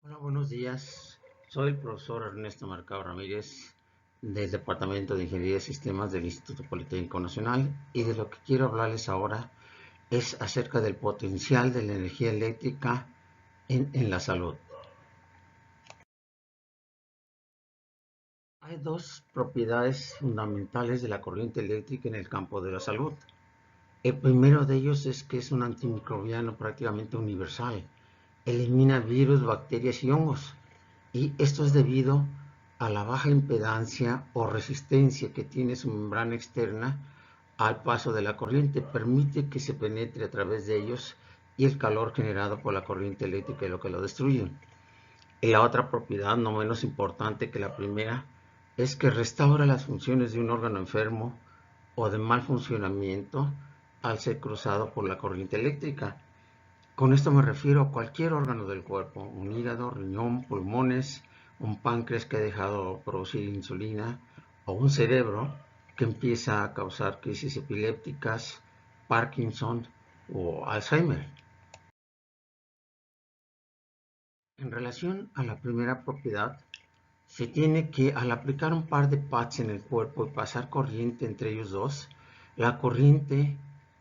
Hola, buenos días. Soy el profesor Ernesto Mercado Ramírez del Departamento de Ingeniería de Sistemas del Instituto Politécnico Nacional, y de lo que quiero hablarles ahora es acerca del potencial de la energía eléctrica en la salud. Hay dos propiedades fundamentales de la corriente eléctrica en el campo de la salud. El primero de ellos es que es un antimicrobiano prácticamente universal. Elimina virus, bacterias y hongos. Y esto es debido a la baja impedancia o resistencia que tiene su membrana externa al paso de la corriente. Permite que se penetre a través de ellos y el calor generado por la corriente eléctrica es lo que lo destruye. Y la otra propiedad, no menos importante que la primera, es que restaura las funciones de un órgano enfermo o de mal funcionamiento al ser cruzado por la corriente eléctrica. Con esto me refiero a cualquier órgano del cuerpo: un hígado, riñón, pulmones, un páncreas que ha dejado producir insulina, o un cerebro que empieza a causar crisis epilépticas, Parkinson o Alzheimer. En relación a la primera propiedad, se tiene que, al aplicar un par de pads en el cuerpo y pasar corriente entre ellos dos, la corriente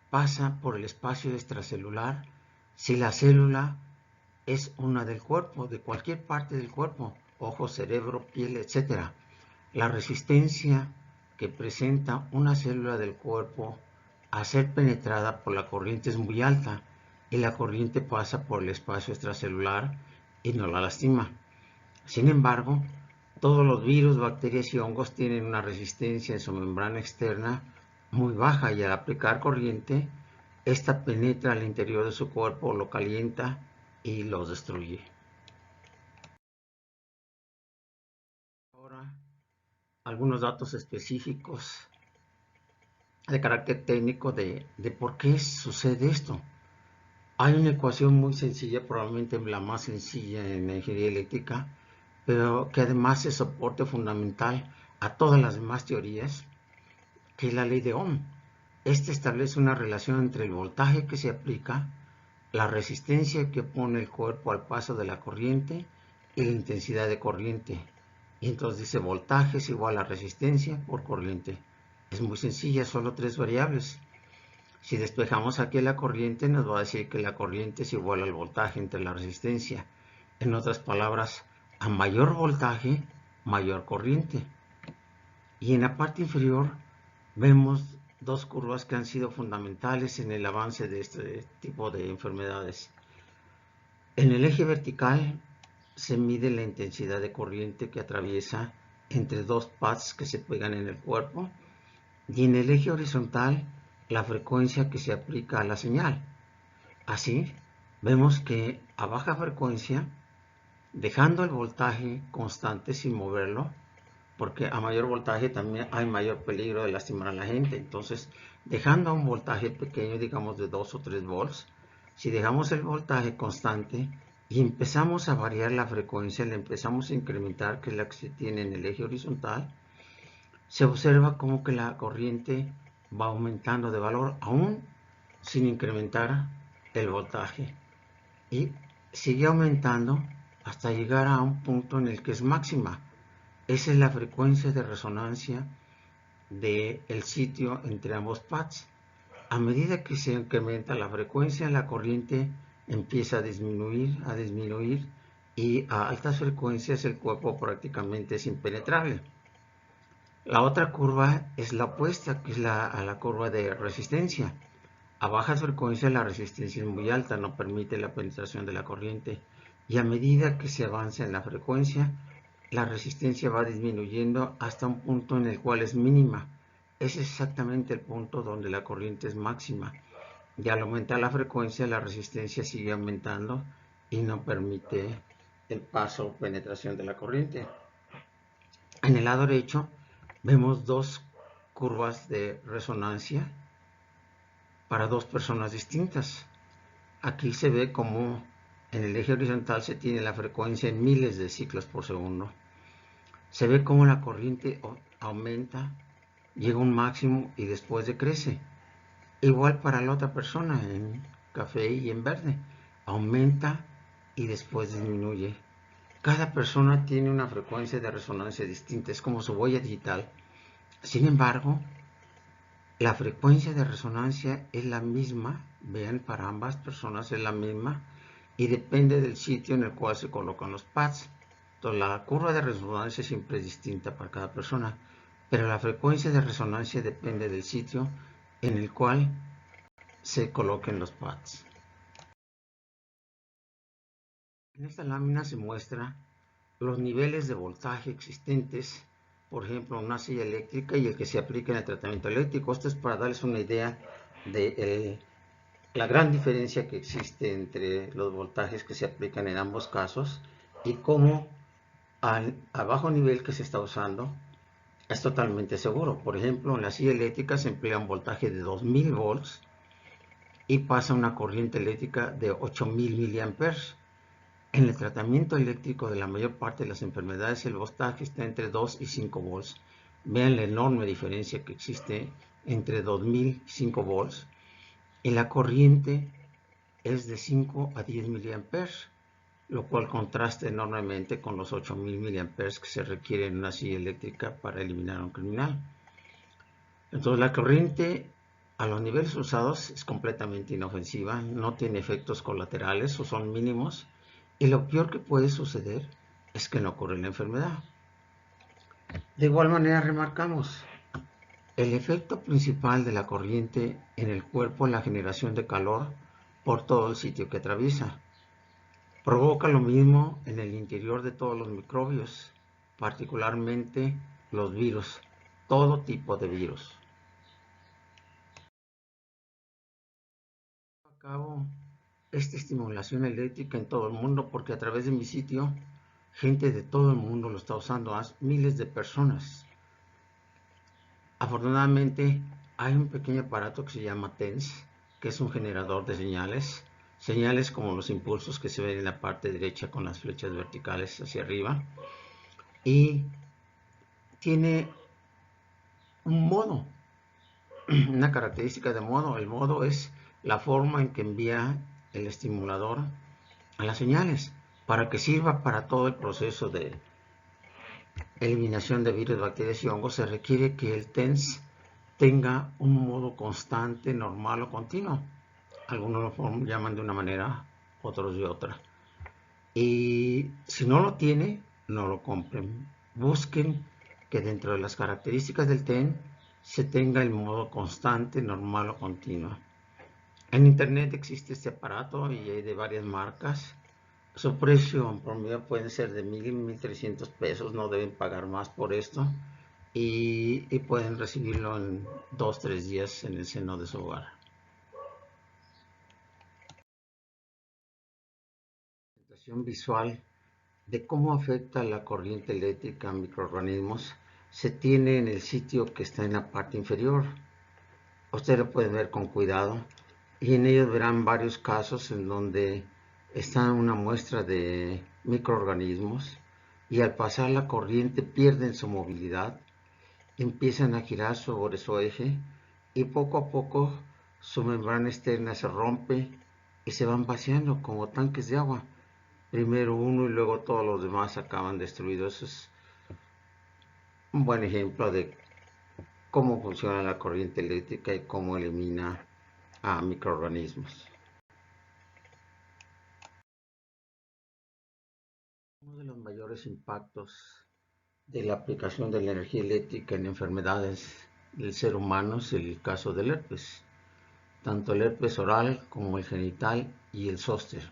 pasa por el espacio extracelular si la célula es una del cuerpo, de cualquier parte del cuerpo: ojo, cerebro, piel, etc. La resistencia que presenta una célula del cuerpo a ser penetrada por la corriente es muy alta, y la corriente pasa por el espacio extracelular y no la lastima. Sin embargo, todos los virus, bacterias y hongos tienen una resistencia en su membrana externa muy baja, y al aplicar corriente, esta penetra al interior de su cuerpo, lo calienta y los destruye. Ahora, algunos datos específicos de carácter técnico de por qué sucede esto. Hay una ecuación muy sencilla, probablemente la más sencilla en la ingeniería eléctrica, pero que además es soporte fundamental a todas las demás teorías, que es la ley de Ohm. Este establece una relación entre el voltaje que se aplica, la resistencia que opone el cuerpo al paso de la corriente y la intensidad de corriente. Y entonces dice: voltaje es igual a resistencia por corriente. Es muy sencilla, solo tres variables. Si despejamos aquí la corriente, nos va a decir que la corriente es igual al voltaje entre la resistencia. En otras palabras, a mayor voltaje, mayor corriente. Y en la parte inferior vemos dos curvas que han sido fundamentales en el avance de este tipo de enfermedades. En el eje vertical se mide la intensidad de corriente que atraviesa entre dos pads que se pegan en el cuerpo, y en el eje horizontal la frecuencia que se aplica a la señal. Así, vemos que a baja frecuencia, dejando el voltaje constante sin moverlo, porque a mayor voltaje también hay mayor peligro de lastimar a la gente. Entonces, dejando a un voltaje pequeño, digamos de 2 o 3 volts, si dejamos el voltaje constante y empezamos a variar la frecuencia, le empezamos a incrementar, que es la que se tiene en el eje horizontal, se observa como que la corriente va aumentando de valor aún sin incrementar el voltaje, y sigue aumentando hasta llegar a un punto en el que es máxima. Esa es la frecuencia de resonancia del sitio entre ambos pads. A medida que se incrementa la frecuencia, la corriente empieza a disminuir, y a altas frecuencias el cuerpo prácticamente es impenetrable. La otra curva es la opuesta, que es a la curva de resistencia. A bajas frecuencias la resistencia es muy alta, no permite la penetración de la corriente, y a medida que se avanza en la frecuencia, la resistencia va disminuyendo hasta un punto en el cual es mínima. Es exactamente el punto donde la corriente es máxima, y al aumentar la frecuencia la resistencia sigue aumentando y no permite el paso o penetración de la corriente. En el lado derecho vemos dos curvas de resonancia para dos personas distintas. Aquí se ve como en el eje horizontal se tiene la frecuencia en miles de ciclos por segundo. Se ve como la corriente aumenta, llega a un máximo y después decrece. Igual para la otra persona, en café y en verde. Aumenta y después disminuye. Cada persona tiene una frecuencia de resonancia distinta, es como su huella digital. Sin embargo, la frecuencia de resonancia es la misma, vean, para ambas personas es la misma y depende del sitio en el cual se colocan los pads. Entonces, la curva de resonancia siempre es distinta para cada persona, pero la frecuencia de resonancia depende del sitio en el cual se coloquen los pads. En esta lámina se muestra los niveles de voltaje existentes, por ejemplo, en una silla eléctrica y el que se aplica en el tratamiento eléctrico. Esto es para darles una idea de la gran diferencia que existe entre los voltajes que se aplican en ambos casos y cómo a bajo nivel que se está usando es totalmente seguro. Por ejemplo, en la silla eléctrica se emplea un voltaje de 2000 volts y pasa una corriente eléctrica de 8000 miliamperes. En el tratamiento eléctrico de la mayor parte de las enfermedades, el voltaje está entre 2 y 5 volts. Vean la enorme diferencia que existe entre 2000 y 5 volts. Y la corriente es de 5 a 10 miliamperes, lo cual contrasta enormemente con los 8000 miliamperes que se requieren en una silla eléctrica para eliminar a un criminal. Entonces, la corriente a los niveles usados es completamente inofensiva, no tiene efectos colaterales o son mínimos. Y lo peor que puede suceder es que no ocurre la enfermedad. De igual manera remarcamos, el efecto principal de la corriente en el cuerpo es la generación de calor por todo el sitio que atraviesa. Provoca lo mismo en el interior de todos los microbios, particularmente los virus, todo tipo de virus. A cabo esta estimulación eléctrica en todo el mundo porque a través de mi sitio gente de todo el mundo lo está usando, miles de personas. Afortunadamente hay un pequeño aparato que se llama TENS, que es un generador de señales como los impulsos que se ven en la parte derecha con las flechas verticales hacia arriba, y tiene un modo, una característica de modo. El modo es la forma en que envía el estimulador a las señales para que sirva para todo el proceso de eliminación de virus, bacterias y hongos. Se requiere que el TENS tenga un modo constante, normal o continuo. Algunos lo llaman de una manera, otros de otra. Y si no lo tiene, no lo compren. Busquen que dentro de las características del TEN se tenga el modo constante, normal o continuo. En internet existe este aparato y hay de varias marcas. Su precio en promedio puede ser de 1000 y 1300 pesos, no deben pagar más por esto y pueden recibirlo en 2-3 días en el seno de su hogar. Presentación visual de cómo afecta la corriente eléctrica a microorganismos se tiene en el sitio que está en la parte inferior. Ustedes lo pueden ver con cuidado y en ellos verán varios casos en donde está una muestra de microorganismos y al pasar la corriente pierden su movilidad, empiezan a girar sobre su eje y poco a poco su membrana externa se rompe y se van vaciando como tanques de agua. Primero uno y luego todos los demás acaban destruidos. Es un buen ejemplo de cómo funciona la corriente eléctrica y cómo elimina a microorganismos. Uno de los mayores impactos de la aplicación de la energía eléctrica en enfermedades del ser humano es el caso del herpes, tanto el herpes oral como el genital y el zóster.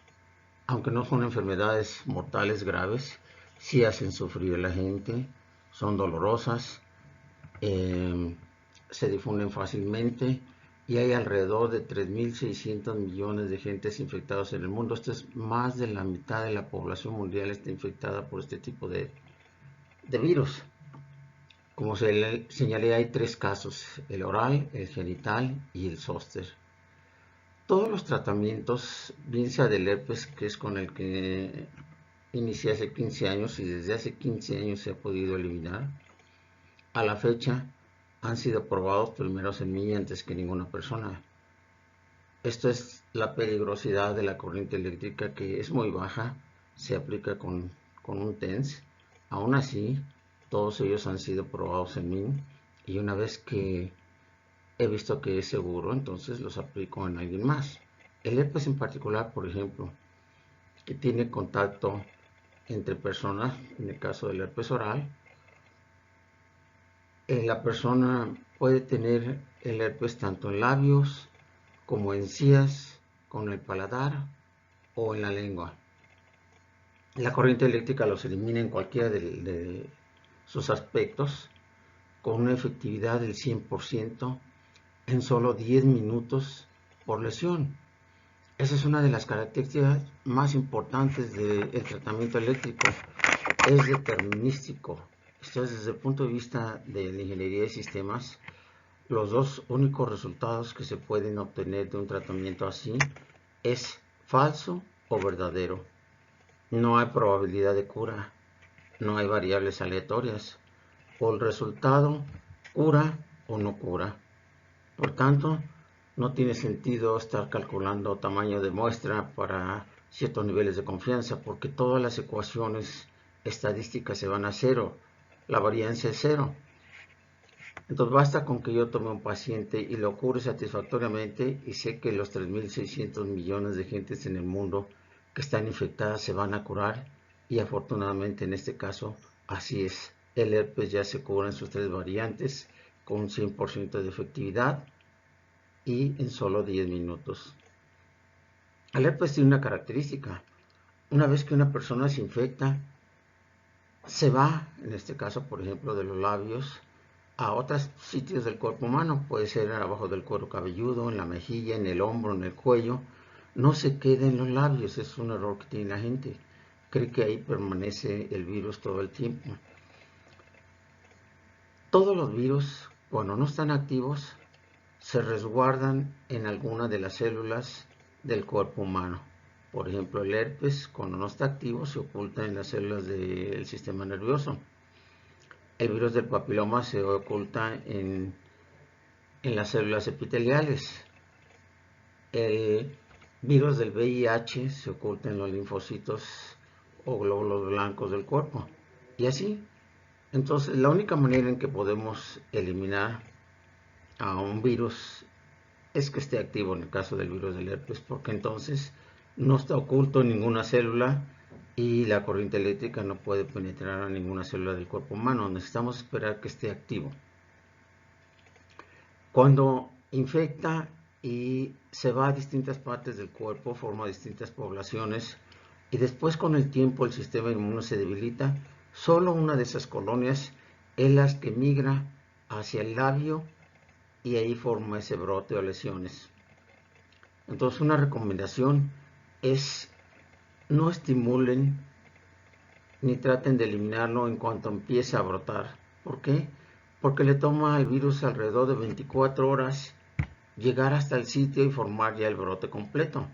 Aunque no son enfermedades mortales graves, sí hacen sufrir a la gente, son dolorosas, se difunden fácilmente y hay alrededor de 3.600 millones de gentes infectados en el mundo. Esto es más de la mitad de la población mundial está infectada por este tipo de virus. Como señalé, hay 3 casos: el oral, el genital y el zóster. Todos los tratamientos, bien sea del herpes, que es con el que inicié hace 15 años y desde hace 15 años se ha podido eliminar, a la fecha han sido probados primero en mí antes que ninguna persona. Esto es la peligrosidad de la corriente eléctrica, que es muy baja, se aplica con con un TENS. Aún así, todos ellos han sido probados en mí y una vez que he visto que es seguro, entonces los aplico en alguien más. El herpes en particular, por ejemplo, que tiene contacto entre personas, en el caso del herpes oral, la persona puede tener el herpes tanto en labios como encías, con el paladar o en la lengua. La corriente eléctrica los elimina en cualquiera de sus aspectos con una efectividad del 100% en solo 10 minutos por lesión. Esa es una de las características más importantes del tratamiento eléctrico. Es determinístico. Entonces, desde el punto de vista de la ingeniería de sistemas, los dos únicos resultados que se pueden obtener de un tratamiento así es falso o verdadero. No hay probabilidad de cura, no hay variables aleatorias. O el resultado cura o no cura. Por tanto, no tiene sentido estar calculando tamaño de muestra para ciertos niveles de confianza porque todas las ecuaciones estadísticas se van a cero. La varianza es cero. Entonces basta con que yo tome un paciente y lo cure satisfactoriamente y sé que los 3.600 millones de gentes en el mundo que están infectadas se van a curar y afortunadamente en este caso así es. El herpes ya se cura en sus 3 variantes con un 100% de efectividad y en solo 10 minutos. El herpes tiene una característica. Una vez que una persona se infecta, se va, en este caso por ejemplo de los labios, a otros sitios del cuerpo humano, puede ser abajo del cuero cabelludo, en la mejilla, en el hombro, en el cuello, no se queda en los labios, es un error que tiene la gente, cree que ahí permanece el virus todo el tiempo. Todos los virus, cuando no están activos, se resguardan en alguna de las células del cuerpo humano. Por ejemplo, el herpes, cuando no está activo, se oculta en las células del sistema nervioso. El virus del papiloma se oculta en las células epiteliales. El virus del VIH se oculta en los linfocitos o glóbulos blancos del cuerpo. Y así. Entonces, la única manera en que podemos eliminar a un virus es que esté activo en el caso del virus del herpes, porque entonces no está oculto en ninguna célula y la corriente eléctrica no puede penetrar a ninguna célula del cuerpo humano. Necesitamos esperar que esté activo. Cuando infecta y se va a distintas partes del cuerpo, forma distintas poblaciones y después con el tiempo el sistema inmune se debilita, solo una de esas colonias es la que migra hacia el labio y ahí forma ese brote o lesiones. Entonces una recomendación es no estimulen ni traten de eliminarlo en cuanto empiece a brotar. ¿Por qué? Porque le toma al virus alrededor de 24 horas llegar hasta el sitio y formar ya el brote completo.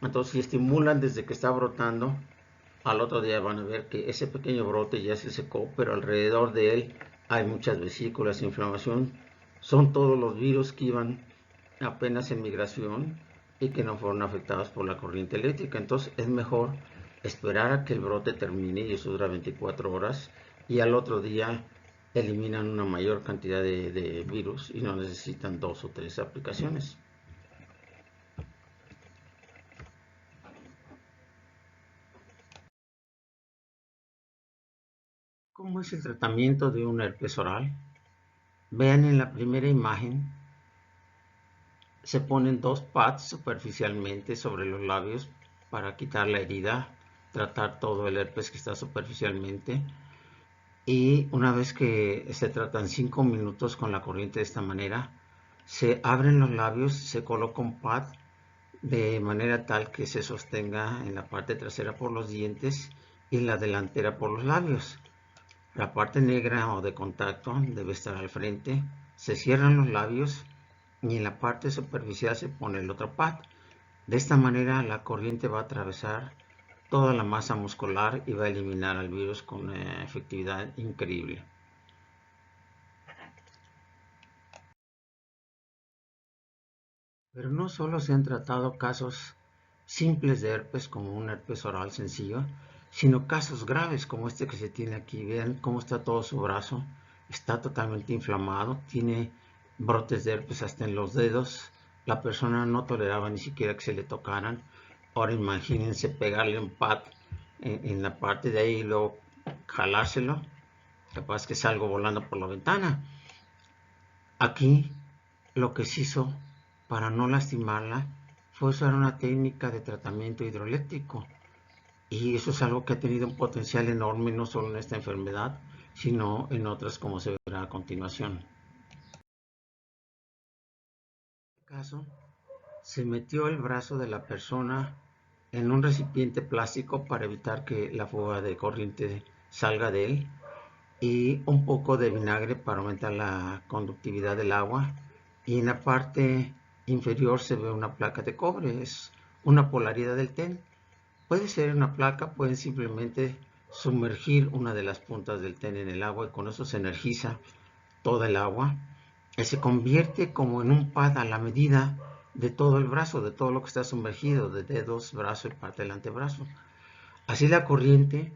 Entonces, si estimulan desde que está brotando, al otro día van a ver que ese pequeño brote ya se secó, pero alrededor de él hay muchas vesículas, inflamación. Son todos los virus que iban apenas en migración y que no fueron afectados por la corriente eléctrica. Entonces, es mejor esperar a que el brote termine y eso dura 24 horas y al otro día eliminan una mayor cantidad de virus y no necesitan 2 o 3 aplicaciones. ¿Cómo es el tratamiento de un herpes oral? Vean en la primera imagen, se ponen 2 pads superficialmente sobre los labios para quitar la herida, tratar todo el herpes que está superficialmente. Y una vez que se tratan 5 minutos con la corriente de esta manera, se abren los labios, se coloca un pad de manera tal que se sostenga en la parte trasera por los dientes y en la delantera por los labios. La parte negra o de contacto debe estar al frente, se cierran los labios y en la parte superficial se pone el otro pad. De esta manera la corriente va a atravesar toda la masa muscular y va a eliminar al virus con una efectividad increíble. Pero no solo se han tratado casos simples de herpes como un herpes oral sencillo, sino casos graves como este que se tiene aquí. Vean cómo está todo su brazo, está totalmente inflamado, tiene brotes de herpes hasta en los dedos. La persona no toleraba ni siquiera que se le tocaran. Ahora imagínense pegarle un pat en la parte de ahí y luego jalárselo, capaz que salgo volando por la ventana. Aquí lo que se hizo para no lastimarla fue usar una técnica de tratamiento hidroeléctrico. Y eso es algo que ha tenido un potencial enorme no solo en esta enfermedad, sino en otras como se verá a continuación. En este caso, se metió el brazo de la persona en un recipiente plástico para evitar que la fuga de corriente salga de él y un poco de vinagre para aumentar la conductividad del agua, y en la parte inferior se ve una placa de cobre, es una polaridad del TEN. Puede ser una placa, pueden simplemente sumergir una de las puntas del TEN en el agua y con eso se energiza toda el agua y se convierte como en un pad a la medida de todo el brazo, de todo lo que está sumergido, de dedos, brazo y parte del antebrazo. Así la corriente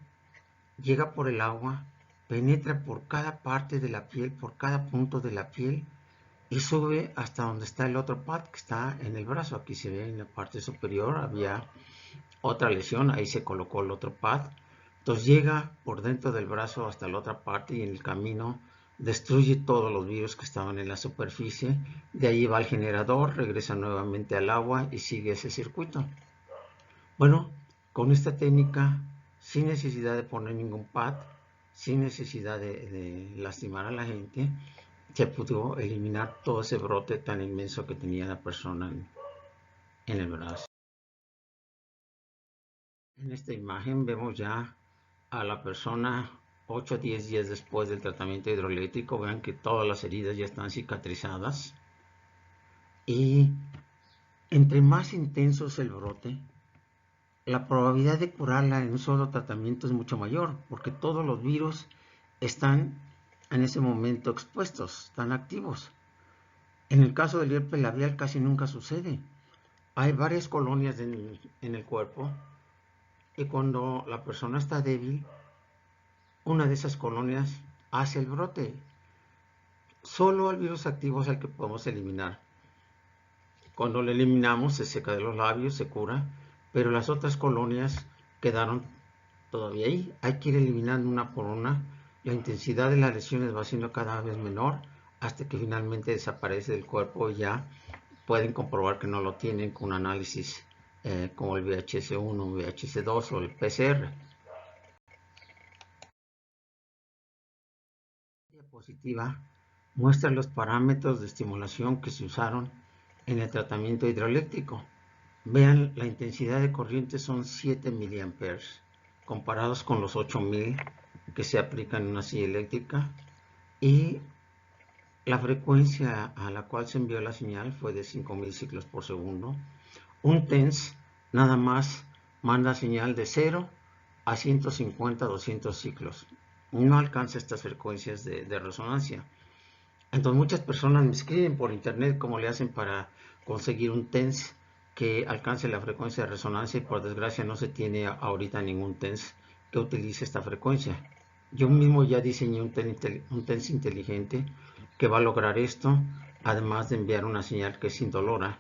llega por el agua, penetra por cada parte de la piel, por cada punto de la piel y sube hasta donde está el otro pad que está en el brazo. Aquí se ve en la parte superior había otra lesión, ahí se colocó el otro pad. Entonces llega por dentro del brazo hasta la otra parte y en el camino destruye todos los virus que estaban en la superficie. De ahí va al generador, regresa nuevamente al agua y sigue ese circuito. Bueno, con esta técnica, sin necesidad de poner ningún pad, sin necesidad de lastimar a la gente, se pudo eliminar todo ese brote tan inmenso que tenía la persona en el brazo. En esta imagen vemos ya a la persona 8 a 10 días después del tratamiento hidroeléctrico. Vean que todas las heridas ya están cicatrizadas. Y entre más intenso es el brote, la probabilidad de curarla en un solo tratamiento es mucho mayor, porque todos los virus están en ese momento expuestos, están activos. En el caso del herpes labial casi nunca sucede. Hay varias colonias en el cuerpo y cuando la persona está débil, una de esas colonias hace el brote. Solo el virus activo es el que podemos eliminar. Cuando lo eliminamos se seca de los labios, se cura, pero las otras colonias quedaron todavía ahí. Hay que ir eliminando una por una. La intensidad de las lesiones va siendo cada vez menor hasta que finalmente desaparece del cuerpo y ya pueden comprobar que no lo tienen con un análisis como el VHS1, VHS2 o el PCR. La diapositiva muestra los parámetros de estimulación que se usaron en el tratamiento hidroeléctrico. Vean, la intensidad de corriente son 7 mA, comparados con los 8000 que se aplican en una silla eléctrica, y la frecuencia a la cual se envió la señal fue de 5000 ciclos por segundo. Un TENS nada más manda señal de 0 a 150-200 ciclos. No alcanza estas frecuencias de resonancia. Entonces muchas personas me escriben por internet cómo le hacen para conseguir un TENS que alcance la frecuencia de resonancia, y por desgracia no se tiene ahorita ningún TENS que utilice esta frecuencia. Yo mismo ya diseñé un TENS inteligente que va a lograr esto, además de enviar una señal que es indolora.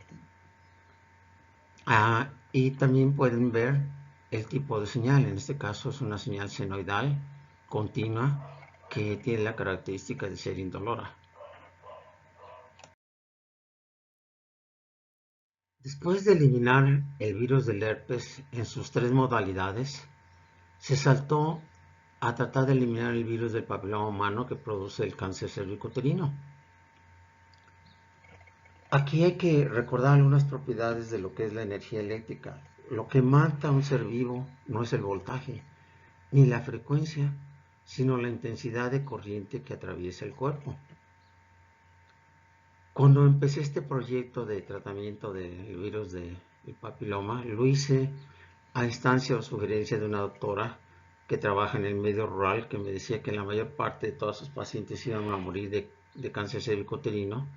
Y también pueden ver el tipo de señal. En este caso es una señal senoidal continua que tiene la característica de ser indolora. Después de eliminar el virus del herpes en sus 3 modalidades, se saltó a tratar de eliminar el virus del papiloma humano que produce el cáncer cervicuterino. Aquí hay que recordar algunas propiedades de lo que es la energía eléctrica. Lo que mata a un ser vivo no es el voltaje ni la frecuencia, sino la intensidad de corriente que atraviesa el cuerpo. Cuando empecé este proyecto de tratamiento del virus del papiloma, lo hice a instancia o sugerencia de una doctora que trabaja en el medio rural, que me decía que la mayor parte de todos sus pacientes iban a morir de cáncer cervicuterino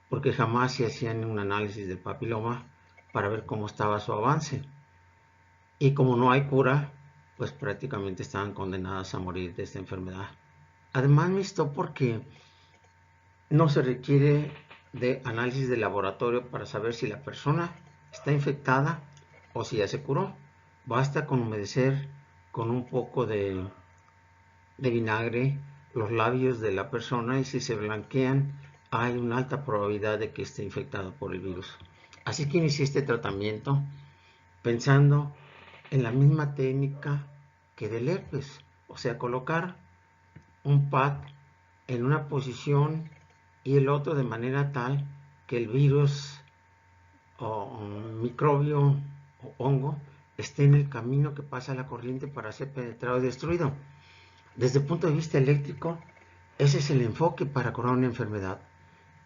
porque jamás se hacían un análisis del papiloma para ver cómo estaba su avance. Y como no hay cura, pues prácticamente estaban condenadas a morir de esta enfermedad. Además me instó porque no se requiere de análisis de laboratorio para saber si la persona está infectada o si ya se curó. Basta con humedecer con un poco de vinagre los labios de la persona, y si se blanquean hay una alta probabilidad de que esté infectado por el virus. Así que inicié este tratamiento pensando en la misma técnica que del herpes, o sea, colocar un pad en una posición y el otro de manera tal que el virus o microbio o hongo esté en el camino que pasa la corriente para ser penetrado y destruido. Desde el punto de vista eléctrico, ese es el enfoque para curar una enfermedad,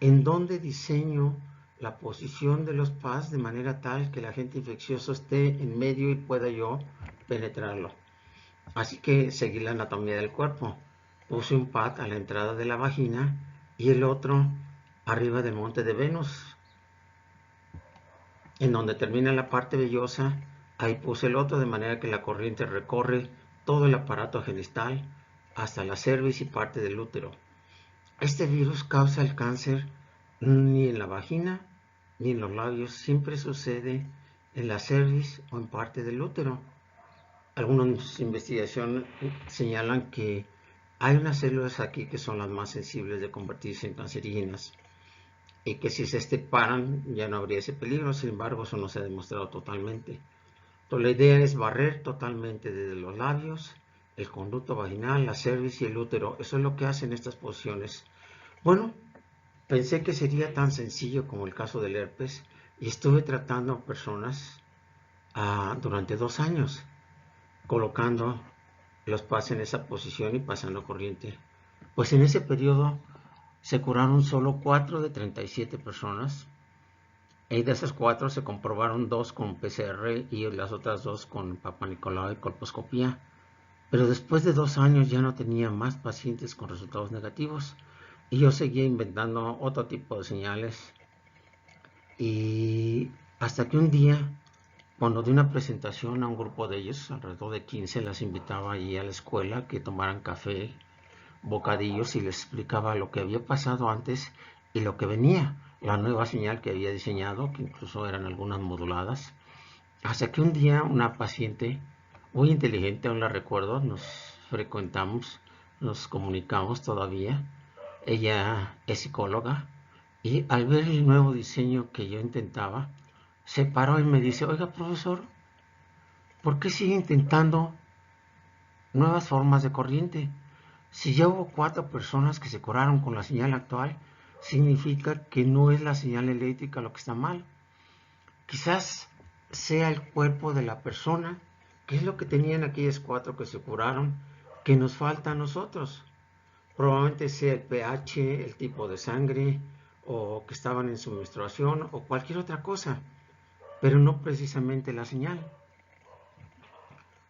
en donde diseño la posición de los pads de manera tal que el agente infeccioso esté en medio y pueda yo penetrarlo. Así que seguí la anatomía del cuerpo. Puse un pad a la entrada de la vagina y el otro arriba del monte de Venus, en donde termina la parte vellosa. Ahí puse el otro de manera que la corriente recorre todo el aparato genital hasta la cervix y parte del útero. Este virus causa el cáncer ni en la vagina ni en los labios, siempre sucede en la cervix o en parte del útero. Algunas investigaciones señalan que hay unas células aquí que son las más sensibles de convertirse en cancerígenas y que si se esteparan ya no habría ese peligro. Sin embargo, eso no se ha demostrado totalmente. Entonces, la idea es barrer totalmente desde los labios, el conducto vaginal, la cervix y el útero. Eso es lo que hacen estas posiciones. Bueno, pensé que sería tan sencillo como el caso del herpes y estuve tratando a personas durante 2 años, colocando los pads en esa posición y pasando corriente. Pues en ese periodo se curaron solo 4 de 37 personas, y de esas 4 se comprobaron 2 con PCR y las otras 2 con Papa Nicolau y colposcopía. Pero después de 2 años ya no tenía más pacientes con resultados negativos y yo seguía inventando otro tipo de señales, y hasta que un día, cuando di una presentación a un grupo de ellos, alrededor de 15, las invitaba allí a la escuela que tomaran café, bocadillos, y les explicaba lo que había pasado antes y lo que venía, la nueva señal que había diseñado, que incluso eran algunas moduladas. Hasta que un día una paciente muy inteligente, aún la recuerdo, nos frecuentamos, nos comunicamos todavía. Ella es psicóloga y al ver el nuevo diseño que yo intentaba, se paró y me dice: oiga, profesor, ¿por qué sigue intentando nuevas formas de corriente? Si ya hubo 4 personas que se curaron con la señal actual, significa que no es la señal eléctrica lo que está mal. Quizás sea el cuerpo de la persona, que es lo que tenían aquellas 4 que se curaron, que nos falta a nosotros. Probablemente sea el pH, el tipo de sangre, o que estaban en su menstruación, o cualquier otra cosa, pero no precisamente la señal.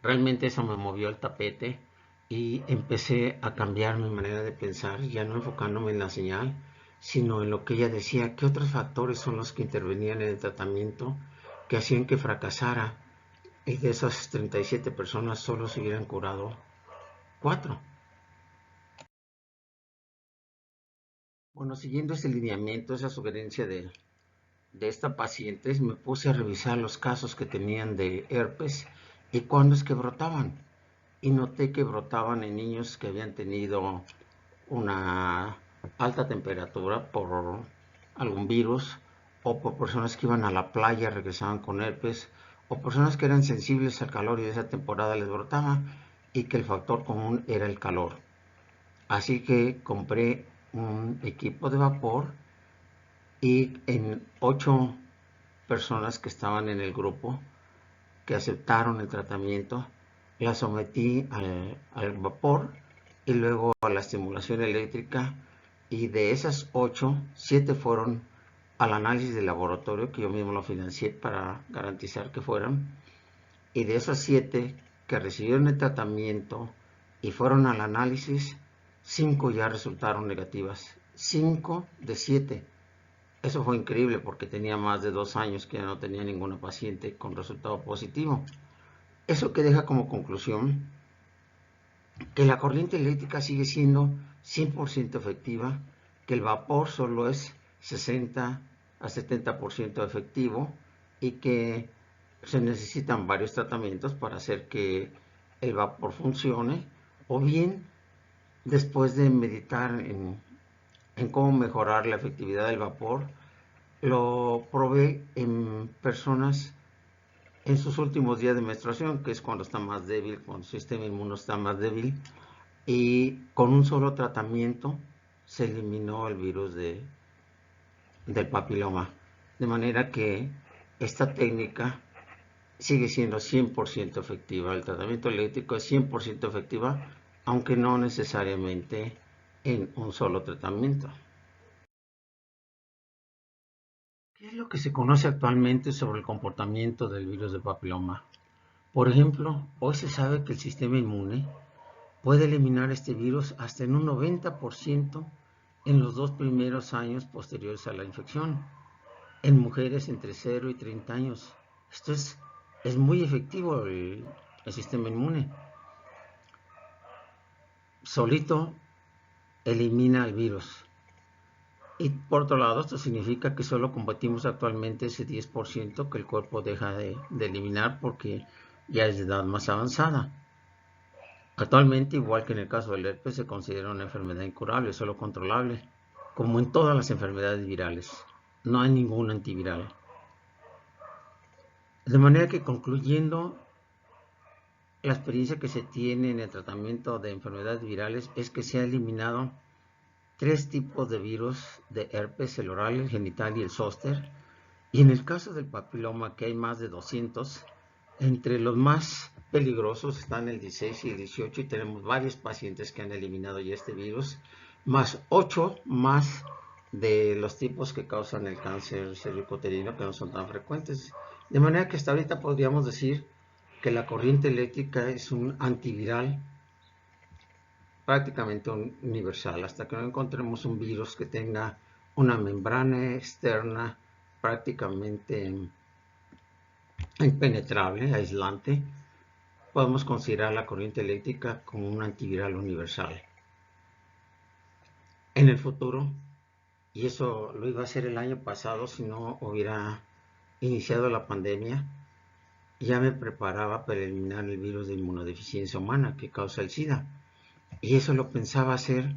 Realmente eso me movió el tapete y empecé a cambiar mi manera de pensar, ya no enfocándome en la señal, sino en lo que ella decía, qué otros factores son los que intervenían en el tratamiento que hacían que fracasara, y de esas 37 personas solo se hubieran curado 4. Bueno, siguiendo ese lineamiento, esa sugerencia de esta paciente, me puse a revisar los casos que tenían de herpes y cuándo es que brotaban. Y noté que brotaban en niños que habían tenido una alta temperatura por algún virus, o por personas que iban a la playa, regresaban con herpes, o personas que eran sensibles al calor y de esa temporada les brotaba, y que el factor común era el calor. Así que compré un equipo de vapor y en 8 personas que estaban en el grupo que aceptaron el tratamiento, la sometí al vapor y luego a la estimulación eléctrica, y de esas 8, 7 fueron al análisis de laboratorio, que yo mismo lo financié para garantizar que fueran, y de esas 7 que recibieron el tratamiento y fueron al análisis, 5 ya resultaron negativas. 5 de 7. Eso fue increíble porque tenía más de 2 años que ya no tenía ninguna paciente con resultado positivo. Eso que deja como conclusión que la corriente eléctrica sigue siendo 100% efectiva, que el vapor solo es 60 a 70% efectivo y que se necesitan varios tratamientos para hacer que el vapor funcione, o bien después de meditar en cómo mejorar la efectividad del vapor, lo probé en personas en sus últimos días de menstruación, que es cuando está más débil, cuando su sistema inmune está más débil, y con un solo tratamiento se eliminó el virus del papiloma. De manera que esta técnica sigue siendo 100% efectiva. El tratamiento eléctrico es 100% efectiva, aunque no necesariamente en un solo tratamiento. ¿Qué es lo que se conoce actualmente sobre el comportamiento del virus del papiloma? Por ejemplo, hoy se sabe que el sistema inmune puede eliminar este virus hasta en un 90% en los 2 primeros años posteriores a la infección, en mujeres entre 0 y 30 años. Esto es muy efectivo el sistema inmune. Solito elimina el virus. Y por otro lado, esto significa que solo combatimos actualmente ese 10% que el cuerpo deja de eliminar porque ya es de edad más avanzada. Actualmente, igual que en el caso del herpes, se considera una enfermedad incurable, solo controlable, como en todas las enfermedades virales. No hay ningún antiviral. De manera que, concluyendo, la experiencia que se tiene en el tratamiento de enfermedades virales es que se ha eliminado 3 tipos de virus de herpes: el oral, el genital y el zóster. Y en el caso del papiloma, que hay más de 200, entre los más peligrosos están el 16 y el 18, y tenemos varios pacientes que han eliminado ya este virus, más 8 más de los tipos que causan el cáncer cervicuterino, que no son tan frecuentes. De manera que hasta ahorita podríamos decir que la corriente eléctrica es un antiviral prácticamente universal, hasta que no encontremos un virus que tenga una membrana externa prácticamente impenetrable, aislante. Podemos considerar la corriente eléctrica como un antiviral universal. En el futuro, y eso lo iba a hacer el año pasado si no hubiera iniciado la pandemia, ya me preparaba para eliminar el virus de inmunodeficiencia humana que causa el SIDA. Y eso lo pensaba hacer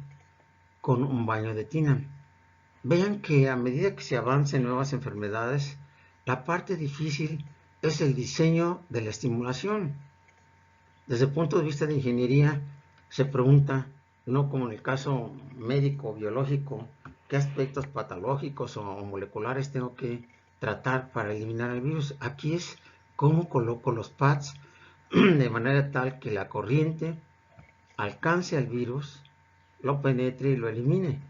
con un baño de tina. Vean que a medida que se avanza en nuevas enfermedades, la parte difícil es el diseño de la estimulación. Desde el punto de vista de ingeniería, se pregunta, no como en el caso médico o biológico, qué aspectos patológicos o moleculares tengo que tratar para eliminar el virus. Aquí es cómo coloco los pads de manera tal que la corriente alcance al virus, lo penetre y lo elimine.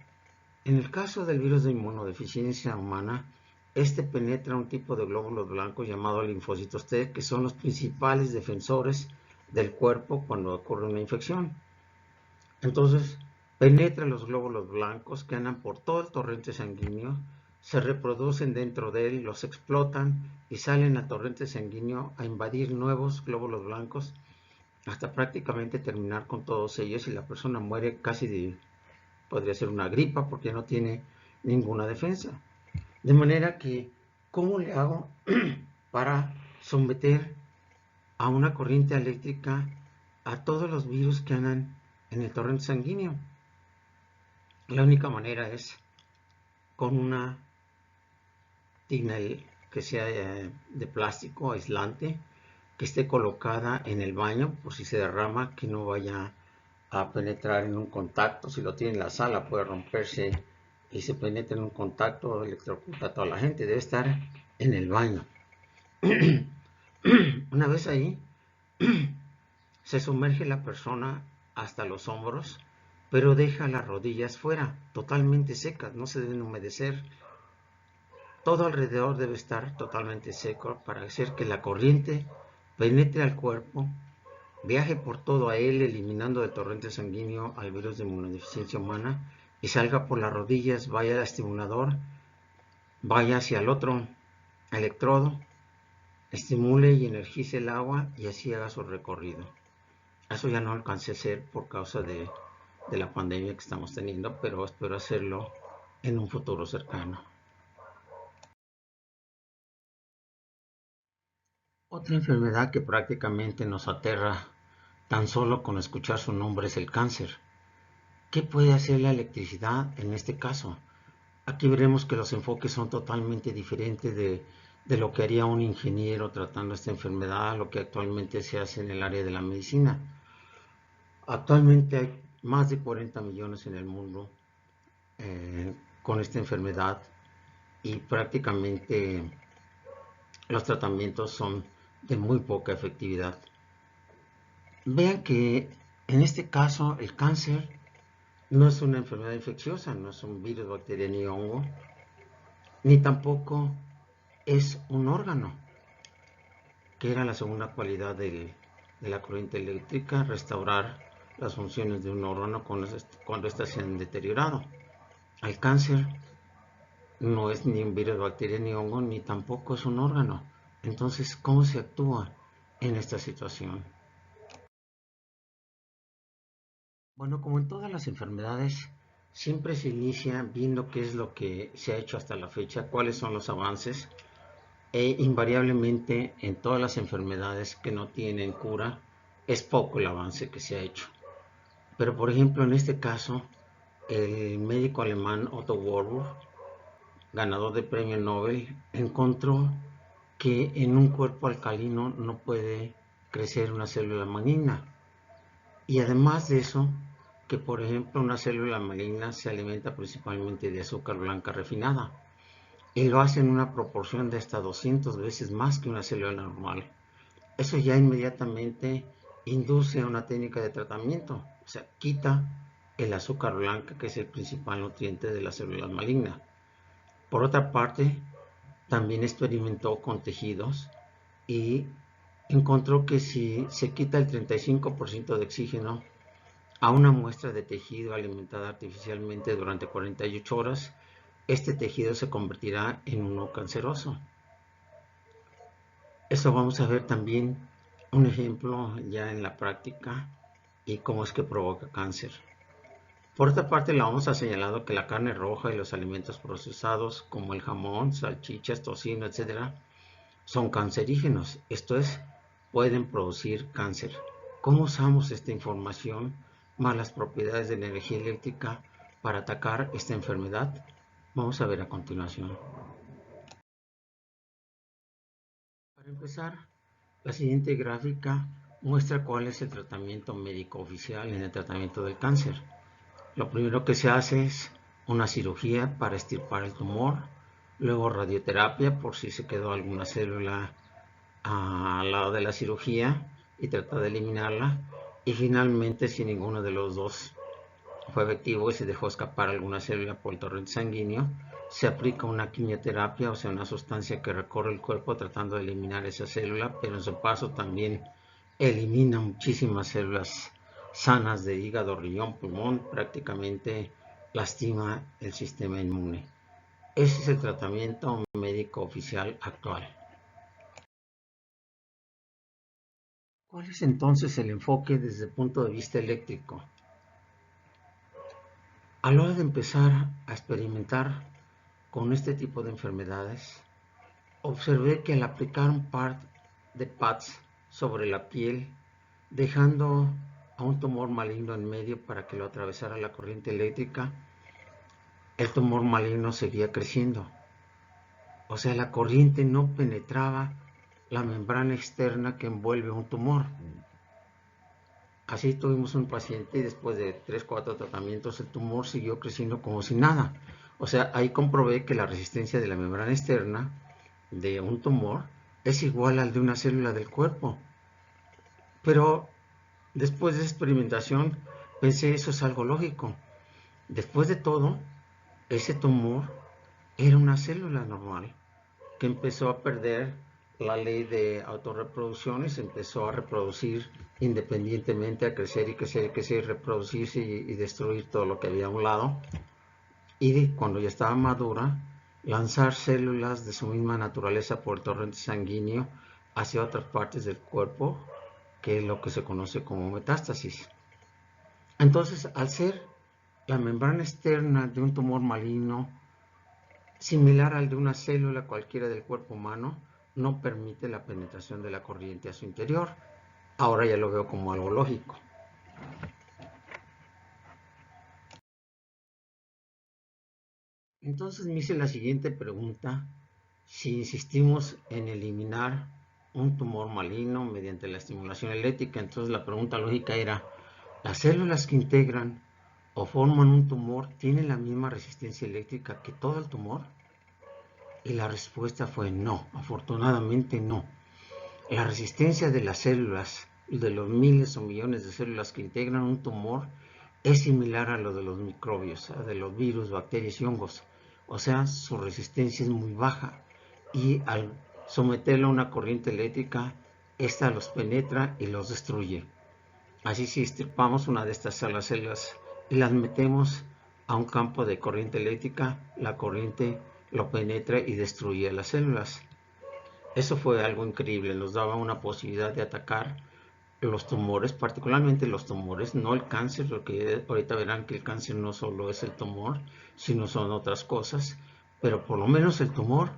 En el caso del virus de inmunodeficiencia humana, este penetra un tipo de glóbulos blancos llamado linfocitos T, que son los principales defensores del cuerpo cuando ocurre una infección. Entonces, penetra los glóbulos blancos que andan por todo el torrente sanguíneo, se reproducen dentro de él, los explotan y salen al torrente sanguíneo a invadir nuevos glóbulos blancos hasta prácticamente terminar con todos ellos, y la persona muere casi de, podría ser una gripa, porque no tiene ninguna defensa. De manera que, ¿cómo le hago para someter a una corriente eléctrica a todos los virus que andan en el torrente sanguíneo? La única manera es con una tina que sea de plástico aislante, que esté colocada en el baño por si se derrama, que no vaya a penetrar en un contacto. Si lo tiene en la sala puede romperse y se penetra en un contacto, electrocuta a toda la gente. Debe estar en el baño. Una vez ahí, se sumerge la persona hasta los hombros, pero deja las rodillas fuera, totalmente secas, no se deben humedecer. Todo alrededor debe estar totalmente seco para hacer que la corriente penetre al cuerpo, viaje por todo a él, eliminando del torrente sanguíneo al virus de inmunodeficiencia humana, y salga por las rodillas, vaya al estimulador, vaya hacia el otro electrodo, estimule y energice el agua y así haga su recorrido. Eso ya no alcancé a hacer por causa de la pandemia que estamos teniendo, pero espero hacerlo en un futuro cercano. Otra enfermedad que prácticamente nos aterra tan solo con escuchar su nombre es el cáncer. ¿Qué puede hacer la electricidad en este caso? Aquí veremos que los enfoques son totalmente diferentes de lo que haría un ingeniero tratando esta enfermedad a lo que actualmente se hace en el área de la medicina. Actualmente hay más de 40 millones en el mundo con esta enfermedad y prácticamente los tratamientos son de muy poca efectividad. Vean que en este caso el cáncer no es una enfermedad infecciosa, no es un virus, bacteria ni hongo, ni tampoco es un órgano, que era la segunda cualidad de la corriente eléctrica, restaurar las funciones de un órgano cuando éstas se han deteriorado. El cáncer no es ni un virus, bacteria ni hongo, ni tampoco es un órgano. Entonces, ¿cómo se actúa en esta situación? Bueno, como en todas las enfermedades, siempre se inicia viendo qué es lo que se ha hecho hasta la fecha, cuáles son los avances, e invariablemente en todas las enfermedades que no tienen cura, es poco el avance que se ha hecho. Pero por ejemplo, en este caso, el médico alemán Otto Warburg, ganador de premio Nobel, encontró que en un cuerpo alcalino no puede crecer una célula maligna. Y además de eso, que por ejemplo una célula maligna se alimenta principalmente de azúcar blanca refinada y lo hace en una proporción de hasta 200 veces más que una célula normal. Eso ya inmediatamente induce a una técnica de tratamiento, o sea, quita el azúcar blanca, que es el principal nutriente de las células malignas. Por otra parte, también experimentó con tejidos y encontró que si se quita el 35% de oxígeno a una muestra de tejido alimentada artificialmente durante 48 horas, este tejido se convertirá en uno canceroso. Eso vamos a ver también un ejemplo ya en la práctica y cómo es que provoca cáncer. Por otra parte, le vamos a señalar que la carne roja y los alimentos procesados como el jamón, salchichas, tocino, etc., son cancerígenos, esto es, pueden producir cáncer. ¿Cómo usamos esta información más las propiedades de la energía eléctrica para atacar esta enfermedad? Vamos a ver a continuación. Para empezar, la siguiente gráfica muestra cuál es el tratamiento médico oficial en el tratamiento del cáncer. Lo primero que se hace es una cirugía para extirpar el tumor, luego radioterapia por si se quedó alguna célula al lado de la cirugía y tratar de eliminarla, y finalmente si ninguno de los dos fue efectivo y se dejó escapar alguna célula por el torrente sanguíneo, se aplica una quimioterapia, o sea, una sustancia que recorre el cuerpo tratando de eliminar esa célula, pero en su paso también elimina muchísimas células sanas de hígado, riñón, pulmón, prácticamente lastima el sistema inmune. Ese es el tratamiento médico oficial actual. ¿Cuál es entonces el enfoque desde el punto de vista eléctrico? A la hora de empezar a experimentar con este tipo de enfermedades, observé que al aplicar un par de pads sobre la piel, dejando a un tumor maligno en medio para que lo atravesara la corriente eléctrica, el tumor maligno seguía creciendo. O sea, la corriente no penetraba la membrana externa que envuelve un tumor. Así tuvimos un paciente y después de 3-4 tratamientos el tumor siguió creciendo como si nada. O sea, ahí comprobé que la resistencia de la membrana externa de un tumor es igual al de una célula del cuerpo. Pero después de esa experimentación pensé, eso es algo lógico. Después de todo, ese tumor era una célula normal que empezó a perder la ley de autorreproducción y se empezó a reproducir independientemente, a crecer y crecer y crecer, reproducirse y destruir todo lo que había a un lado. Y cuando ya estaba madura, lanzar células de su misma naturaleza por el torrente sanguíneo hacia otras partes del cuerpo, que es lo que se conoce como metástasis. Entonces, al ser la membrana externa de un tumor maligno similar al de una célula cualquiera del cuerpo humano, no permite la penetración de la corriente a su interior. Ahora ya lo veo como algo lógico. Entonces me hice la siguiente pregunta: si insistimos en eliminar un tumor maligno mediante la estimulación eléctrica, entonces la pregunta lógica era: ¿las células que integran o forman un tumor tienen la misma resistencia eléctrica que todo el tumor? Y la respuesta fue no, afortunadamente no. La resistencia de las células, de los miles o millones de células que integran un tumor, es similar a lo de los microbios, a de los virus, bacterias y hongos. O sea, su resistencia es muy baja y al someterlo a una corriente eléctrica, esta los penetra y los destruye. Así, si extirpamos una de estas células y las metemos a un campo de corriente eléctrica, la corriente lo penetra y destruye las células. Eso fue algo increíble, nos daba una posibilidad de atacar los tumores, particularmente los tumores, no el cáncer, porque ahorita verán que el cáncer no solo es el tumor, sino son otras cosas, pero por lo menos el tumor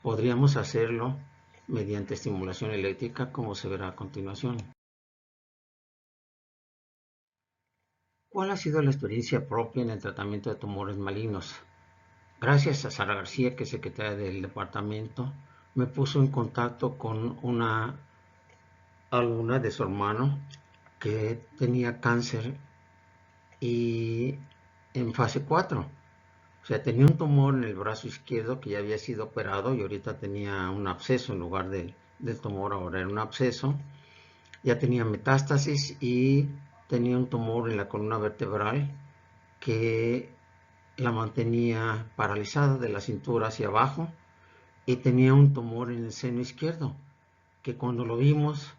podríamos hacerlo mediante estimulación eléctrica, como se verá a continuación. ¿Cuál ha sido la experiencia propia en el tratamiento de tumores malignos? Gracias a Sara García, que es secretaria del departamento, me puso en contacto con una alumna de su hermano que tenía cáncer y en fase 4. O sea, tenía un tumor en el brazo izquierdo que ya había sido operado y ahorita tenía un absceso en lugar del tumor, ahora era un absceso. Ya tenía metástasis y tenía un tumor en la columna vertebral que la mantenía paralizada de la cintura hacia abajo, y tenía un tumor en el seno izquierdo que cuando lo vimos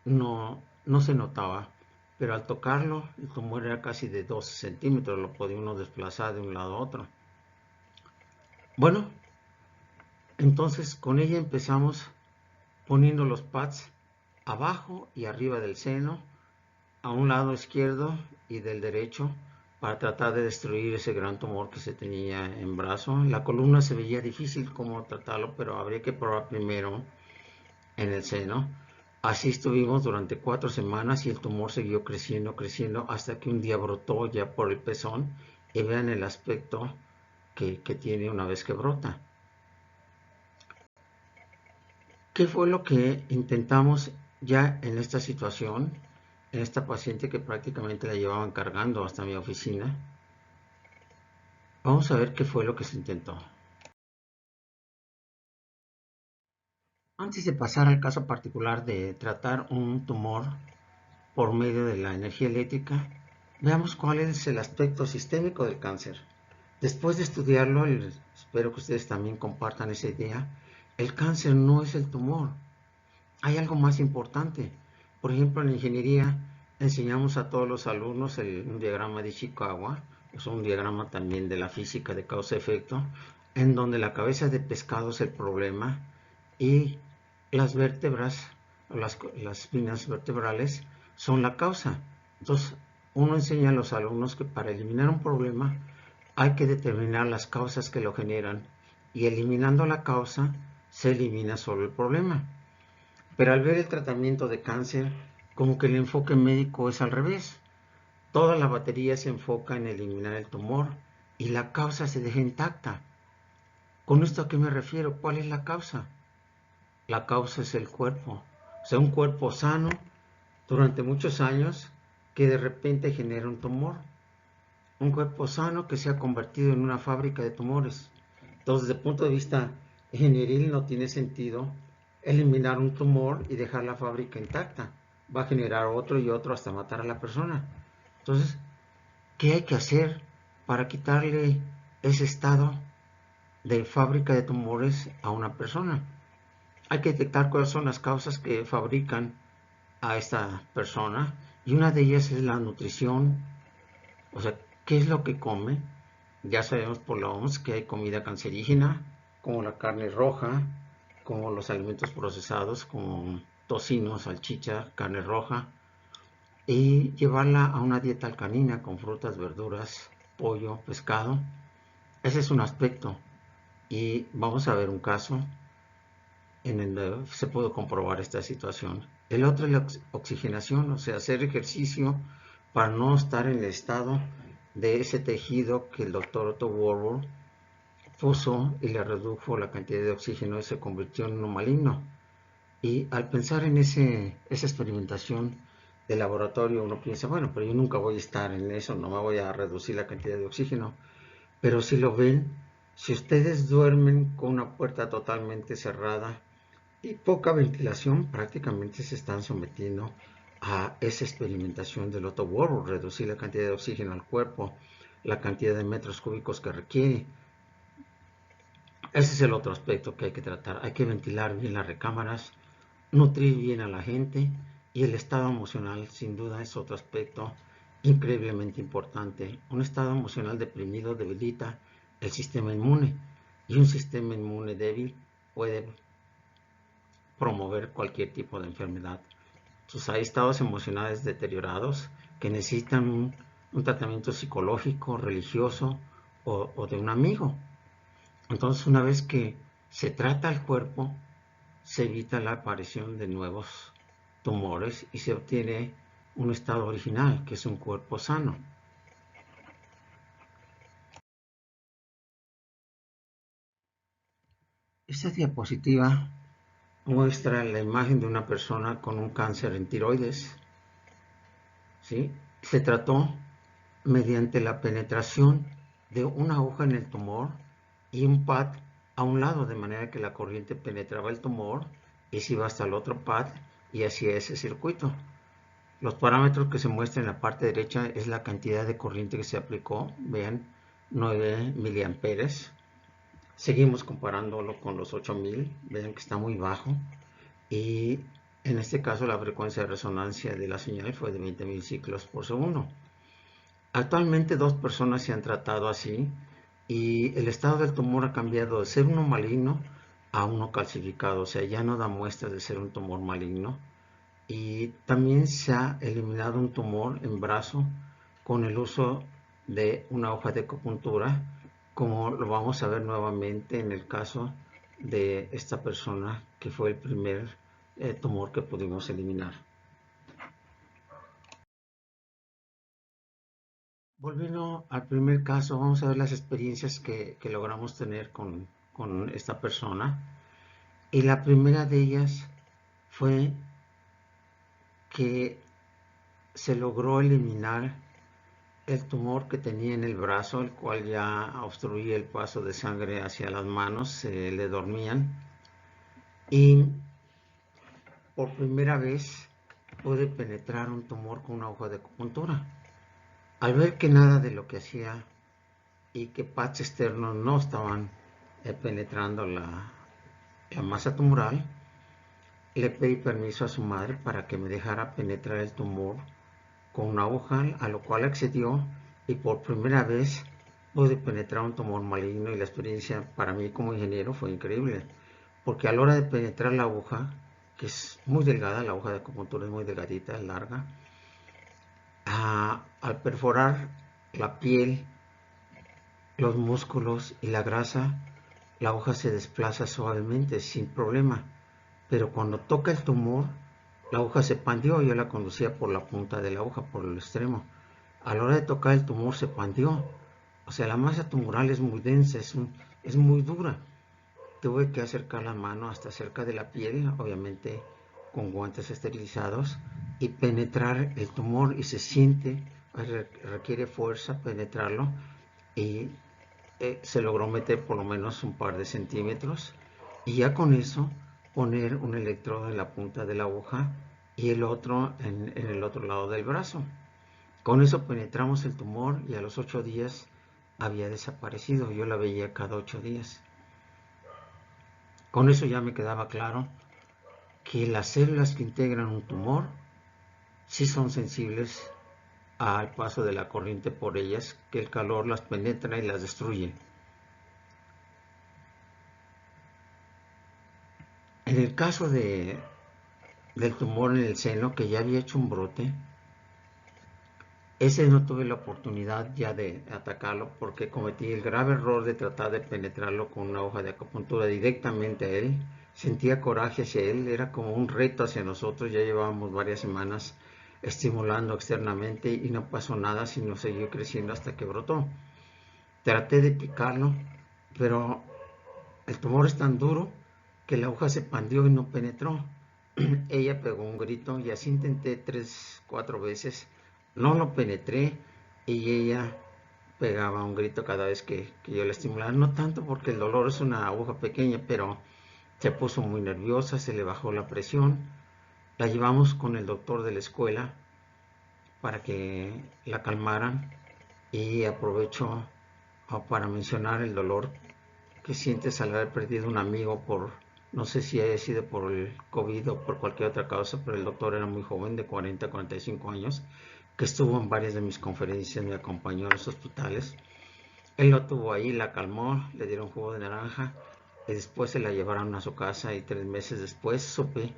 no se notaba, pero al tocarlo el tumor era casi de 12 centímetros, lo podía uno desplazar de un lado a otro. Bueno, entonces con ella empezamos poniendo los pads abajo y arriba del seno, a un lado izquierdo y del derecho, para tratar de destruir ese gran tumor que se tenía en brazo. La columna se veía difícil cómo tratarlo, pero habría que probar primero en el seno. Así estuvimos durante 4 semanas y el tumor siguió creciendo, creciendo, hasta que un día brotó ya por el pezón, y vean el aspecto que tiene una vez que brota. ¿Qué fue lo que intentamos ya en esta situación, en esta paciente que prácticamente la llevaban cargando hasta mi oficina? Vamos a ver qué fue lo que se intentó. Antes de pasar al caso particular de tratar un tumor por medio de la energía eléctrica, veamos cuál es el aspecto sistémico del cáncer. Después de estudiarlo, espero que ustedes también compartan esa idea, el cáncer no es el tumor. Hay algo más importante. Por ejemplo, en la ingeniería enseñamos a todos los alumnos un diagrama de Ishikawa, es un diagrama también de la física de causa-efecto, en donde la cabeza de pescado es el problema y las vértebras, las espinas vertebrales, son la causa. Entonces, uno enseña a los alumnos que para eliminar un problema hay que determinar las causas que lo generan, y eliminando la causa se elimina solo el problema. Pero al ver el tratamiento de cáncer, como que el enfoque médico es al revés. Toda la batería se enfoca en eliminar el tumor y la causa se deja intacta. ¿Con esto a qué me refiero? ¿Cuál es la causa? La causa es el cuerpo. O sea, un cuerpo sano durante muchos años que de repente genera un tumor. Un cuerpo sano que se ha convertido en una fábrica de tumores. Entonces, desde el punto de vista ingenieril, no tiene sentido eliminar un tumor y dejar la fábrica intacta. Va a generar otro y otro hasta matar a la persona. Entonces, ¿qué hay que hacer para quitarle ese estado de fábrica de tumores a una persona? Hay que detectar cuáles son las causas que fabrican a esta persona, y una de ellas es la nutrición. O sea, ¿qué es lo que come? Ya sabemos por la OMS que hay comida cancerígena, como la carne roja, como los alimentos procesados, como tocino, salchicha, carne roja, y llevarla a una dieta alcalina con frutas, verduras, pollo, pescado. Ese es un aspecto. Y vamos a ver un caso en el que se puede comprobar esta situación. El otro es la oxigenación, o sea, hacer ejercicio para no estar en el estado de ese tejido que el doctor Otto Warburg puso y le redujo la cantidad de oxígeno y se convirtió en uno maligno. Y al pensar en esa experimentación de laboratorio, uno piensa, bueno, pero yo nunca voy a estar en eso, no me voy a reducir la cantidad de oxígeno. Pero si lo ven, si ustedes duermen con una puerta totalmente cerrada y poca ventilación, prácticamente se están sometiendo a esa experimentación del Otto Warburg, reducir la cantidad de oxígeno al cuerpo, la cantidad de metros cúbicos que requiere. Ese es el otro aspecto que hay que tratar. Hay que ventilar bien las recámaras, nutrir bien a la gente, y el estado emocional sin duda es otro aspecto increíblemente importante. Un estado emocional deprimido debilita el sistema inmune, y un sistema inmune débil puede promover cualquier tipo de enfermedad. Entonces hay estados emocionales deteriorados que necesitan un tratamiento psicológico, religioso o de un amigo. Entonces, una vez que se trata el cuerpo, se evita la aparición de nuevos tumores y se obtiene un estado original, que es un cuerpo sano. Esta diapositiva muestra la imagen de una persona con un cáncer en tiroides. ¿Sí? Se trató mediante la penetración de una aguja en el tumor y un pad a un lado, de manera que la corriente penetraba el tumor y se iba hasta el otro pad y hacía ese circuito. Los parámetros que se muestran en la parte derecha es la cantidad de corriente que se aplicó. Vean, 9 miliamperes. Seguimos comparándolo con los 8000. Vean que está muy bajo. Y en este caso la frecuencia de resonancia de la señal fue de 20.000 ciclos por segundo. Actualmente 2 personas se han tratado así y el estado del tumor ha cambiado de ser uno maligno a uno calcificado. O sea, ya no da muestras de ser un tumor maligno. Y también se ha eliminado un tumor en brazo con el uso de una hoja de acupuntura, como lo vamos a ver nuevamente en el caso de esta persona que fue el primer tumor que pudimos eliminar. Volviendo al primer caso, vamos a ver las experiencias que logramos tener con esta persona. Y la primera de ellas fue que se logró eliminar el tumor que tenía en el brazo, el cual ya obstruía el paso de sangre hacia las manos, se le dormían. Y por primera vez pude penetrar un tumor con una hoja de acupuntura. Al ver que nada de lo que hacía y que pads externos no estaban penetrando la masa tumoral, le pedí permiso a su madre para que me dejara penetrar el tumor con una aguja, a lo cual accedió, y por primera vez pude penetrar un tumor maligno. Y la experiencia para mí como ingeniero fue increíble, porque a la hora de penetrar la aguja, que es muy delgada, la aguja de acupuntura es muy delgadita, es larga, al perforar la piel, los músculos y la grasa, la aguja se desplaza suavemente, sin problema. Pero cuando toca el tumor, la aguja se pandió. Yo la conducía por la punta de la aguja, por el extremo. A la hora de tocar el tumor se pandió. O sea, la masa tumoral es muy densa, es muy dura. Tuve que acercar la mano hasta cerca de la piel, obviamente con guantes esterilizados, y penetrar el tumor. Y se siente, requiere fuerza penetrarlo. Y se logró meter por lo menos un par de centímetros. Y ya con eso poner un electrodo en la punta de la aguja y el otro en el otro lado del brazo. Con eso penetramos el tumor y a los 8 días había desaparecido. Yo la veía cada 8 días. Con eso ya me quedaba claro que las células que integran un tumor sí son sensibles al paso de la corriente por ellas, que el calor las penetra y las destruye. caso del tumor en el seno, que ya había hecho un brote, ese no tuve la oportunidad ya de atacarlo porque cometí el grave error de tratar de penetrarlo con una hoja de acupuntura directamente a él. Sentía coraje hacia él, era como un reto hacia nosotros. Ya llevábamos varias semanas estimulando externamente y no pasó nada, sino siguió creciendo hasta que brotó. Traté de picarlo, pero el tumor es tan duro que la aguja se pandió y no penetró. Ella pegó un grito y así intenté 3, 4 veces. No lo penetré y ella pegaba un grito cada vez que yo la estimulaba. No tanto porque el dolor es una aguja pequeña, pero se puso muy nerviosa, se le bajó la presión. La llevamos con el doctor de la escuela para que la calmaran y aprovecho para mencionar el dolor que sientes al haber perdido un amigo por, no sé si haya sido por el COVID o por cualquier otra causa, pero el doctor era muy joven, de 40 a 45 años, que estuvo en varias de mis conferencias, me acompañó en los hospitales. Él lo tuvo ahí, la calmó, le dieron jugo de naranja y después se la llevaron a su casa y 3 meses después supe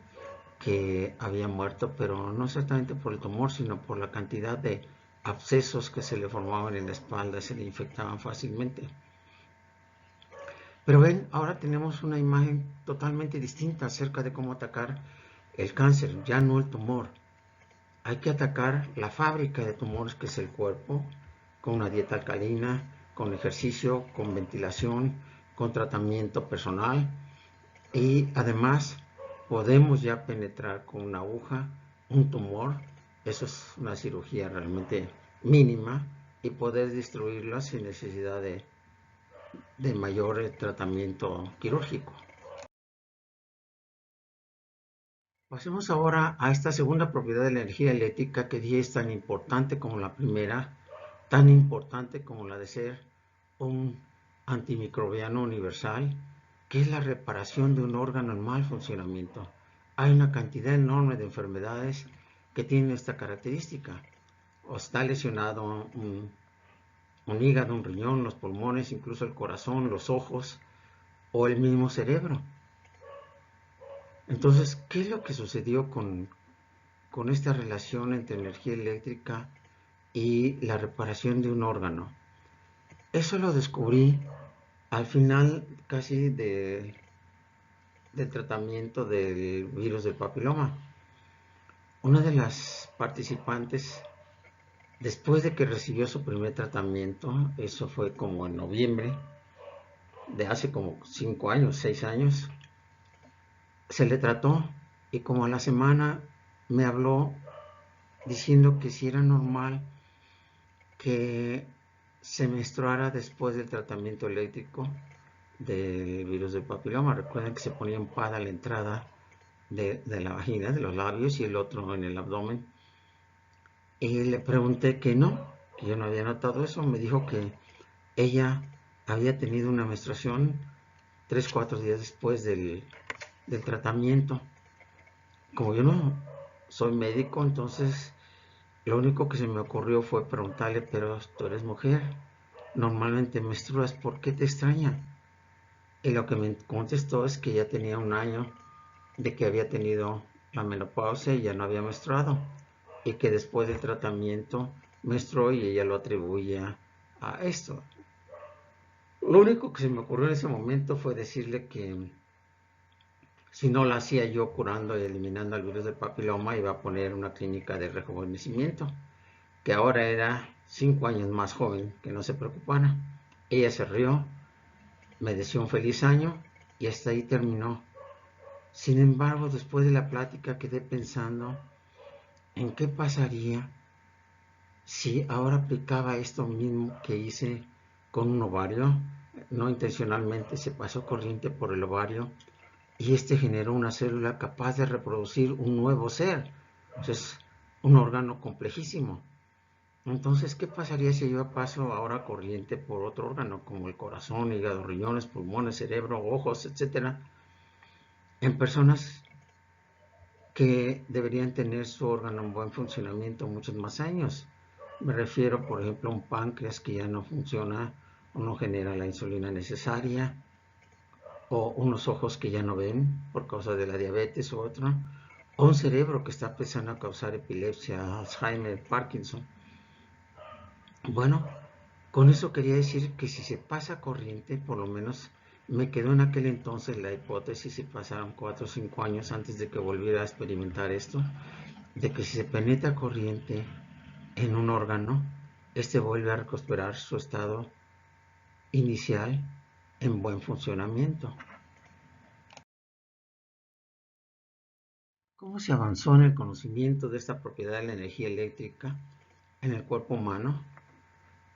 que había muerto, pero no exactamente por el tumor, sino por la cantidad de abscesos que se le formaban en la espalda, se le infectaban fácilmente. Pero ven, ahora tenemos una imagen totalmente distinta acerca de cómo atacar el cáncer, ya no el tumor. Hay que atacar la fábrica de tumores que es el cuerpo, con una dieta alcalina, con ejercicio, con ventilación, con tratamiento personal y además podemos ya penetrar con una aguja un tumor. Eso es una cirugía realmente mínima y poder destruirla sin necesidad de mayor tratamiento quirúrgico. Pasemos ahora a esta segunda propiedad de la energía eléctrica que dije es tan importante como la primera, tan importante como la de ser un antimicrobiano universal, que es la reparación de un órgano en mal funcionamiento. Hay una cantidad enorme de enfermedades que tienen esta característica. O está lesionado un hígado, un riñón, los pulmones, incluso el corazón, los ojos o el mismo cerebro. Entonces, ¿qué es lo que sucedió con esta relación entre energía eléctrica y la reparación de un órgano? Eso lo descubrí al final casi del tratamiento del virus del papiloma. Una de las participantes, después de que recibió su primer tratamiento, eso fue como en noviembre de hace como 5 años, 6 años, se le trató y como a la semana me habló diciendo que si era normal que se menstruara después del tratamiento eléctrico del virus del papiloma. Recuerden que se ponía un pad a la entrada de la vagina, de los labios, y el otro en el abdomen. Y le pregunté que no, que yo no había notado eso. Me dijo que ella había tenido una menstruación 3, 4 días después del tratamiento. Como yo no soy médico, entonces lo único que se me ocurrió fue preguntarle, pero tú eres mujer, normalmente menstruas, ¿por qué te extraña? Y lo que me contestó es que ya tenía un año de que había tenido la menopausia y ya no había menstruado, y que después del tratamiento menstruó y ella lo atribuye a esto. Lo único que se me ocurrió en ese momento fue decirle que si no la hacía yo curando y eliminando el virus del papiloma, iba a poner una clínica de rejuvenecimiento, que ahora era 5 años más joven, que no se preocupara. Ella se rió, me deseó un feliz año y hasta ahí terminó. Sin embargo, después de la plática quedé pensando en qué pasaría si ahora aplicaba esto mismo que hice con un ovario. No intencionalmente se pasó corriente por el ovario y este generó una célula capaz de reproducir un nuevo ser. Es un órgano complejísimo. Entonces, ¿qué pasaría si yo paso ahora corriente por otro órgano como el corazón, hígado, riñones, pulmones, cerebro, ojos, etcétera, en personas que deberían tener su órgano en buen funcionamiento muchos más años? Me refiero, por ejemplo, a un páncreas que ya no funciona o no genera la insulina necesaria, o unos ojos que ya no ven por causa de la diabetes u otro, o un cerebro que está empezando a causar epilepsia, Alzheimer, Parkinson. Bueno, con eso quería decir que si se pasa corriente, por lo menos me quedó en aquel entonces la hipótesis, si pasaron 4 o 5 años antes de que volviera a experimentar esto, de que si se penetra corriente en un órgano, este vuelve a recuperar su estado inicial en buen funcionamiento. ¿Cómo se avanzó en el conocimiento de esta propiedad de la energía eléctrica en el cuerpo humano?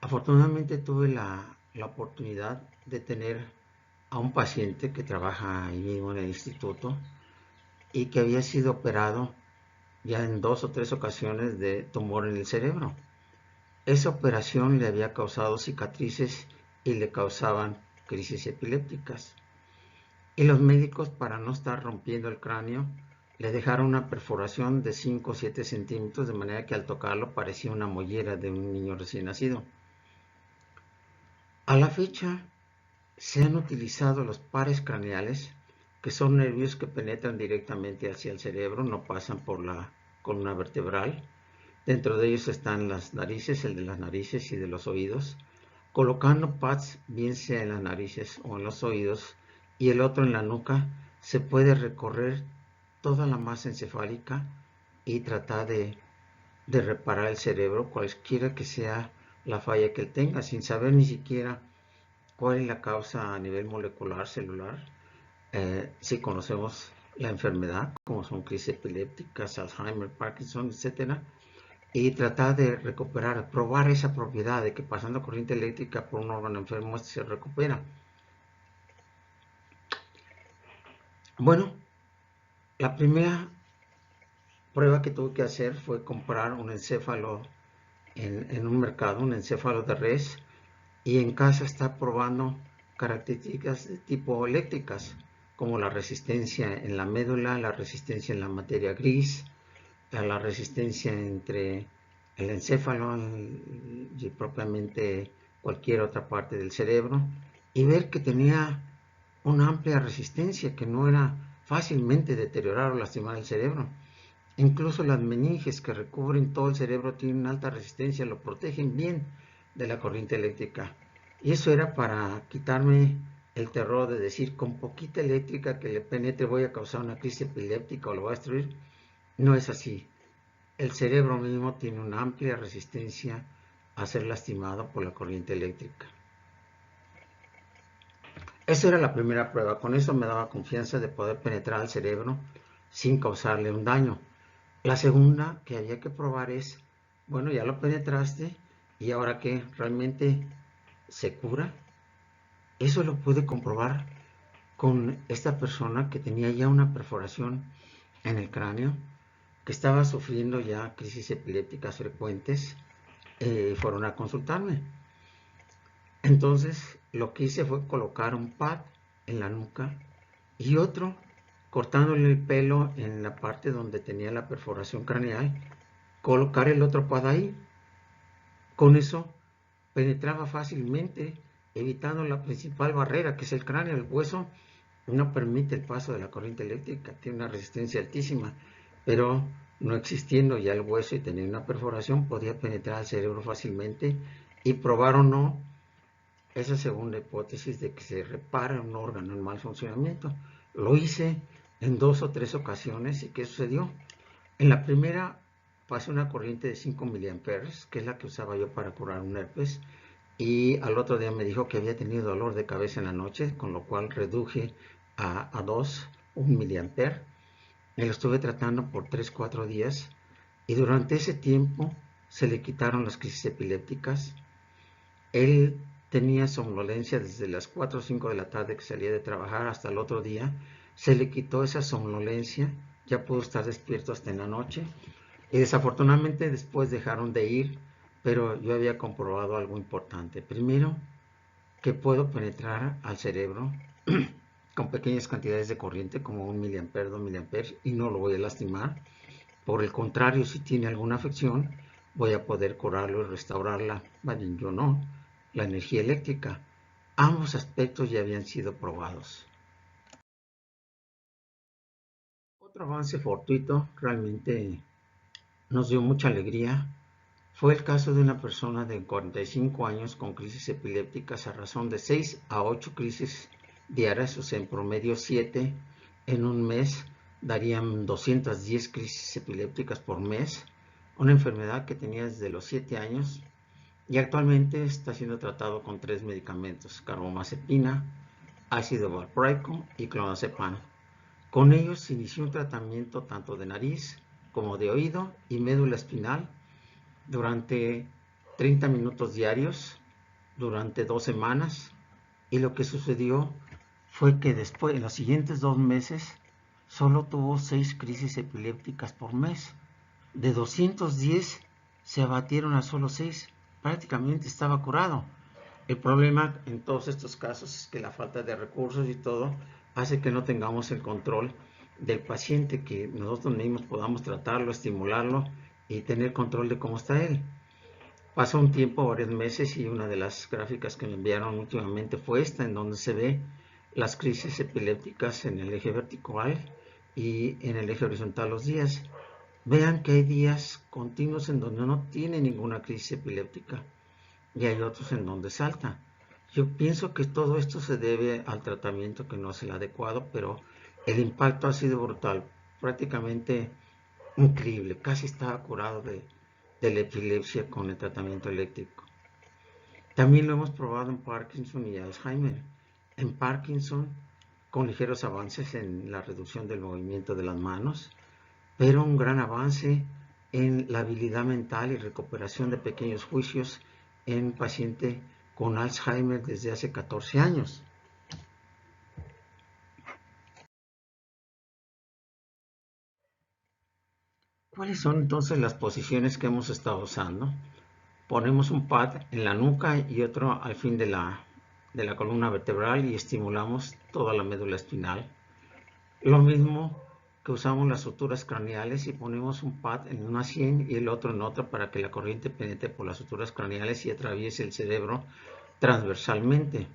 Afortunadamente tuve la oportunidad de tener a un paciente que trabaja ahí mismo en el instituto y que había sido operado ya en 2 o 3 ocasiones de tumor en el cerebro. Esa operación le había causado cicatrices y le causaban crisis epilépticas. Y los médicos, para no estar rompiendo el cráneo, le dejaron una perforación de 5 o 7 centímetros, de manera que al tocarlo parecía una mollera de un niño recién nacido. A la fecha se han utilizado los pares craneales, que son nervios que penetran directamente hacia el cerebro, no pasan por la columna vertebral. Dentro de ellos están las narices, el de las narices y de los oídos, colocando pads bien sea en las narices o en los oídos y el otro en la nuca. Se puede recorrer toda la masa encefálica y tratar de reparar el cerebro, cualquiera que sea la falla que él tenga, sin saber ni siquiera cuál es la causa a nivel molecular, celular. Si conocemos la enfermedad, como son crisis epilépticas, Alzheimer, Parkinson, etcétera, y tratar de recuperar, probar esa propiedad de que pasando corriente eléctrica por un órgano enfermo se recupera. Bueno, la primera prueba que tuve que hacer fue comprar un encéfalo en un mercado, un encéfalo de res, y en casa está probando características de tipo eléctricas, como la resistencia en la médula, la resistencia en la materia gris, la resistencia entre el encéfalo y propiamente cualquier otra parte del cerebro, y ver que tenía una amplia resistencia, que no era fácilmente deteriorar o lastimar el cerebro. Incluso las meninges que recubren todo el cerebro tienen una alta resistencia, lo protegen bien de la corriente eléctrica. Y eso era para quitarme el terror de decir, con poquita eléctrica que le penetre voy a causar una crisis epiléptica o lo voy a destruir. No es así. El cerebro mismo tiene una amplia resistencia a ser lastimado por la corriente eléctrica. Esa era la primera prueba. Con eso me daba confianza de poder penetrar al cerebro sin causarle un daño. La segunda que había que probar es, bueno, ya lo penetraste y ahora que realmente se cura. Eso lo pude comprobar con esta persona que tenía ya una perforación en el cráneo, que estaba sufriendo ya crisis epilépticas frecuentes. Fueron a consultarme. Entonces lo que hice fue colocar un pad en la nuca y otro cortándole el pelo en la parte donde tenía la perforación craneal, colocar el otro pad ahí. Con eso penetraba fácilmente, evitando la principal barrera, que es el cráneo. El hueso no permite el paso de la corriente eléctrica, tiene una resistencia altísima, pero no existiendo ya el hueso y teniendo una perforación, podía penetrar al cerebro fácilmente y probar o no esa segunda hipótesis de que se repara un órgano en mal funcionamiento. Lo hice en 2 o 3 ocasiones. ¿Y qué sucedió? En la primera pasé una corriente de 5 miliamperes, que es la que usaba yo para curar un herpes, y al otro día me dijo que había tenido dolor de cabeza en la noche, con lo cual reduje a 2, 1 miliamper. Me lo estuve tratando por 3 o 4 días y durante ese tiempo se le quitaron las crisis epilépticas. Él tenía somnolencia desde las 4 o 5 de la tarde que salía de trabajar hasta el otro día. Se le quitó esa somnolencia, ya pudo estar despierto hasta en la noche. Y desafortunadamente después dejaron de ir, pero yo había comprobado algo importante. Primero, que puedo penetrar al cerebro con pequeñas cantidades de corriente, como 1 miliamper, 2 miliamperes, y no lo voy a lastimar. Por el contrario, si tiene alguna afección, voy a poder curarlo y restaurarla. Vaya, yo no. La energía eléctrica. Ambos aspectos ya habían sido probados. Otro avance fortuito, realmente nos dio mucha alegría, fue el caso de una persona de 45 años con crisis epilépticas a razón de 6 a 8 crisis diarias, o sea, en promedio 7 en un mes, darían 210 crisis epilépticas por mes, una enfermedad que tenía desde los 7 años y actualmente está siendo tratado con 3 medicamentos, carbamazepina, ácido valproico y clonazepam. Con ellos se inició un tratamiento tanto de nariz como de oído y médula espinal durante 30 minutos diarios, durante 2 semanas, y lo que sucedió fue que después, en los siguientes 2 meses, solo tuvo 6 crisis epilépticas por mes. De 210 se abatieron a solo 6, prácticamente estaba curado. El problema en todos estos casos es que la falta de recursos y todo hace que no tengamos el control del paciente, que nosotros mismos podamos tratarlo, estimularlo y tener control de cómo está él. Pasó un tiempo, varios meses, y una de las gráficas que me enviaron últimamente fue esta, en donde se ve las crisis epilépticas en el eje vertical y en el eje horizontal los días. Vean que hay días continuos en donde no tiene ninguna crisis epiléptica y hay otros en donde salta. Yo pienso que todo esto se debe al tratamiento que no es el adecuado, pero el impacto ha sido brutal, prácticamente increíble. Casi estaba curado de la epilepsia con el tratamiento eléctrico. También lo hemos probado en Parkinson y Alzheimer. En Parkinson, con ligeros avances en la reducción del movimiento de las manos, pero un gran avance en la habilidad mental y recuperación de pequeños juicios en un paciente con Alzheimer desde hace 14 años. ¿Cuáles son entonces las posiciones que hemos estado usando? Ponemos un pad en la nuca y otro al fin de la columna vertebral y estimulamos toda la médula espinal. Lo mismo que usamos las suturas craneales y ponemos un pad en una sien y el otro en otra para que la corriente penetre por las suturas craneales y atraviese el cerebro transversalmente.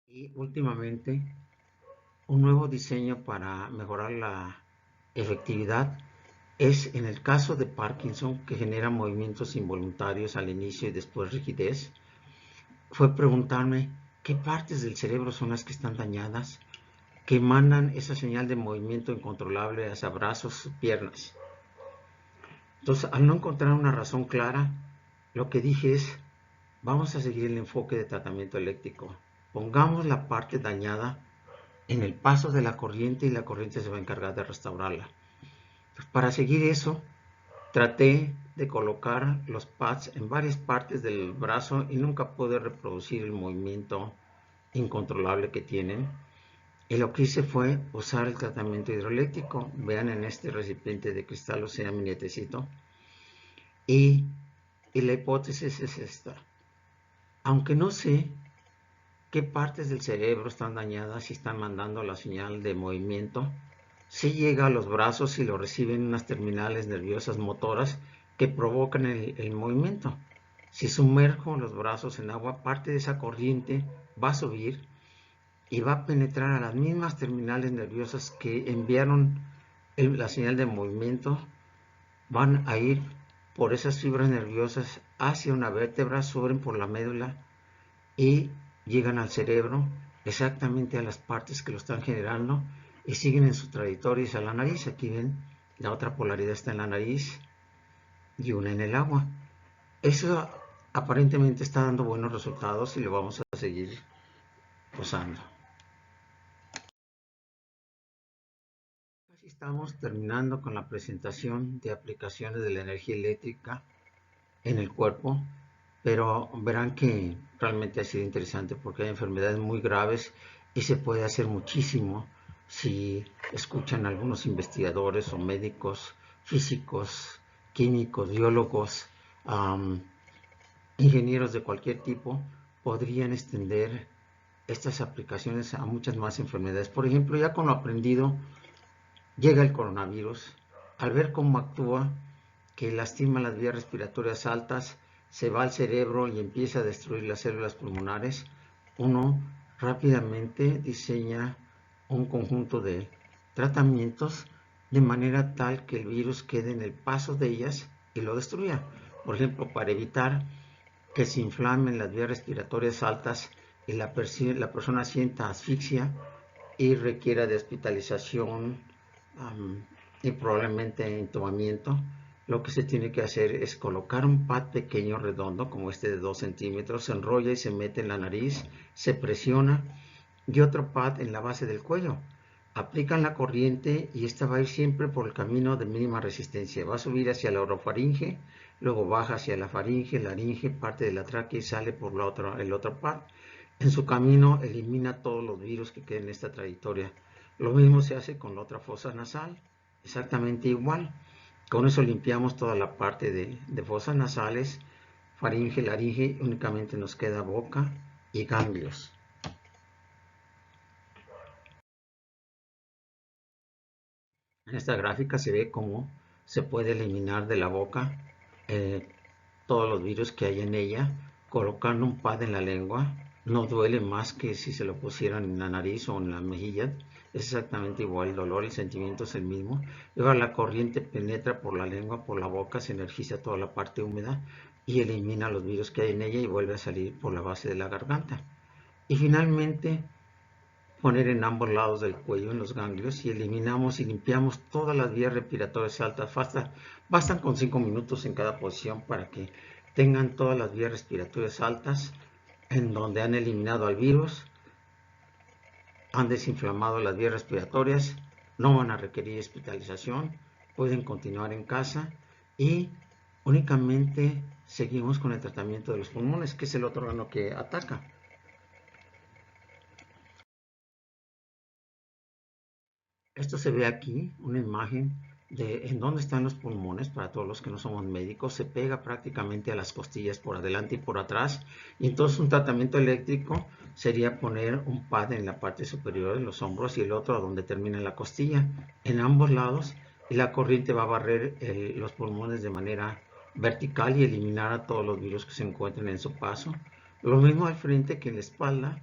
Y últimamente, un nuevo diseño para mejorar la efectividad es en el caso de Parkinson, que genera movimientos involuntarios al inicio y después rigidez. Fue preguntarme qué partes del cerebro son las que están dañadas, que mandan esa señal de movimiento incontrolable hacia brazos y piernas. Entonces, al no encontrar una razón clara, lo que dije es, vamos a seguir el enfoque de tratamiento eléctrico. Pongamos la parte dañada en el paso de la corriente y la corriente se va a encargar de restaurarla. Entonces, para seguir eso, traté de colocar los pads en varias partes del brazo y nunca pude reproducir el movimiento incontrolable que tienen. Y lo que hice fue usar el tratamiento hidroeléctrico. Vean en este recipiente de cristal, o sea, mi nietecito. Y la hipótesis es esta. Aunque no sé qué partes del cerebro están dañadas y están mandando la señal de movimiento, sí llega a los brazos y lo reciben unas terminales nerviosas motoras que provocan el movimiento. Si sumerjo los brazos en agua, parte de esa corriente va a subir y va a penetrar a las mismas terminales nerviosas que enviaron la señal de movimiento. Van a ir por esas fibras nerviosas hacia una vértebra, suben por la médula y llegan al cerebro, exactamente a las partes que lo están generando, y siguen en su trayectoria hacia la nariz. Aquí ven, la otra polaridad está en la nariz y una en el agua. Eso aparentemente está dando buenos resultados y lo vamos a seguir usando. Casi estamos terminando con la presentación de aplicaciones de la energía eléctrica en el cuerpo, pero verán que realmente ha sido interesante porque hay enfermedades muy graves y se puede hacer muchísimo si escuchan a algunos investigadores o médicos, físicos, químicos, biólogos, ingenieros de cualquier tipo, podrían extender estas aplicaciones a muchas más enfermedades. Por ejemplo, ya con lo aprendido, llega el coronavirus. Al ver cómo actúa, que lastima las vías respiratorias altas, se va al cerebro y empieza a destruir las células pulmonares, uno rápidamente diseña un conjunto de tratamientos de manera tal que el virus quede en el paso de ellas y lo destruya. Por ejemplo, para evitar que se inflamen las vías respiratorias altas y la persona sienta asfixia y requiera de hospitalización y probablemente entubamiento, lo que se tiene que hacer es colocar un pad pequeño redondo como este de 2 centímetros, se enrolla y se mete en la nariz, se presiona, y otro pad en la base del cuello. Aplican la corriente y esta va a ir siempre por el camino de mínima resistencia. Va a subir hacia la orofaringe, luego baja hacia la faringe, laringe, parte de la tráquea y sale por el otro pad. En su camino elimina todos los virus que queden en esta trayectoria. Lo mismo se hace con la otra fosa nasal, exactamente igual. Con eso limpiamos toda la parte de fosas nasales, faringe, laringe, únicamente nos queda boca y ganglios. En esta gráfica se ve cómo se puede eliminar de la boca eh, todos los virus que hay en ella, colocando un pad en la lengua. No duele más que si se lo pusieran en la nariz o en la mejilla. Es exactamente igual el dolor, el sentimiento es el mismo. Luego la corriente penetra por la lengua, por la boca, se energiza toda la parte húmeda y elimina los virus que hay en ella y vuelve a salir por la base de la garganta. Y finalmente poner en ambos lados del cuello, en los ganglios, y eliminamos y limpiamos todas las vías respiratorias altas. Bastan con 5 minutos en cada posición para que tengan todas las vías respiratorias altas, en donde han eliminado al virus, han desinflamado las vías respiratorias, no van a requerir hospitalización, pueden continuar en casa y únicamente seguimos con el tratamiento de los pulmones, que es el otro órgano que ataca. Esto se ve aquí, una imagen de en dónde están los pulmones para todos los que no somos médicos. Se pega prácticamente a las costillas por adelante y por atrás. Y entonces un tratamiento eléctrico sería poner un pad en la parte superior de los hombros y el otro a donde termina la costilla, en ambos lados. Y la corriente va a barrer los pulmones de manera vertical y eliminar a todos los virus que se encuentren en su paso. Lo mismo al frente que en la espalda.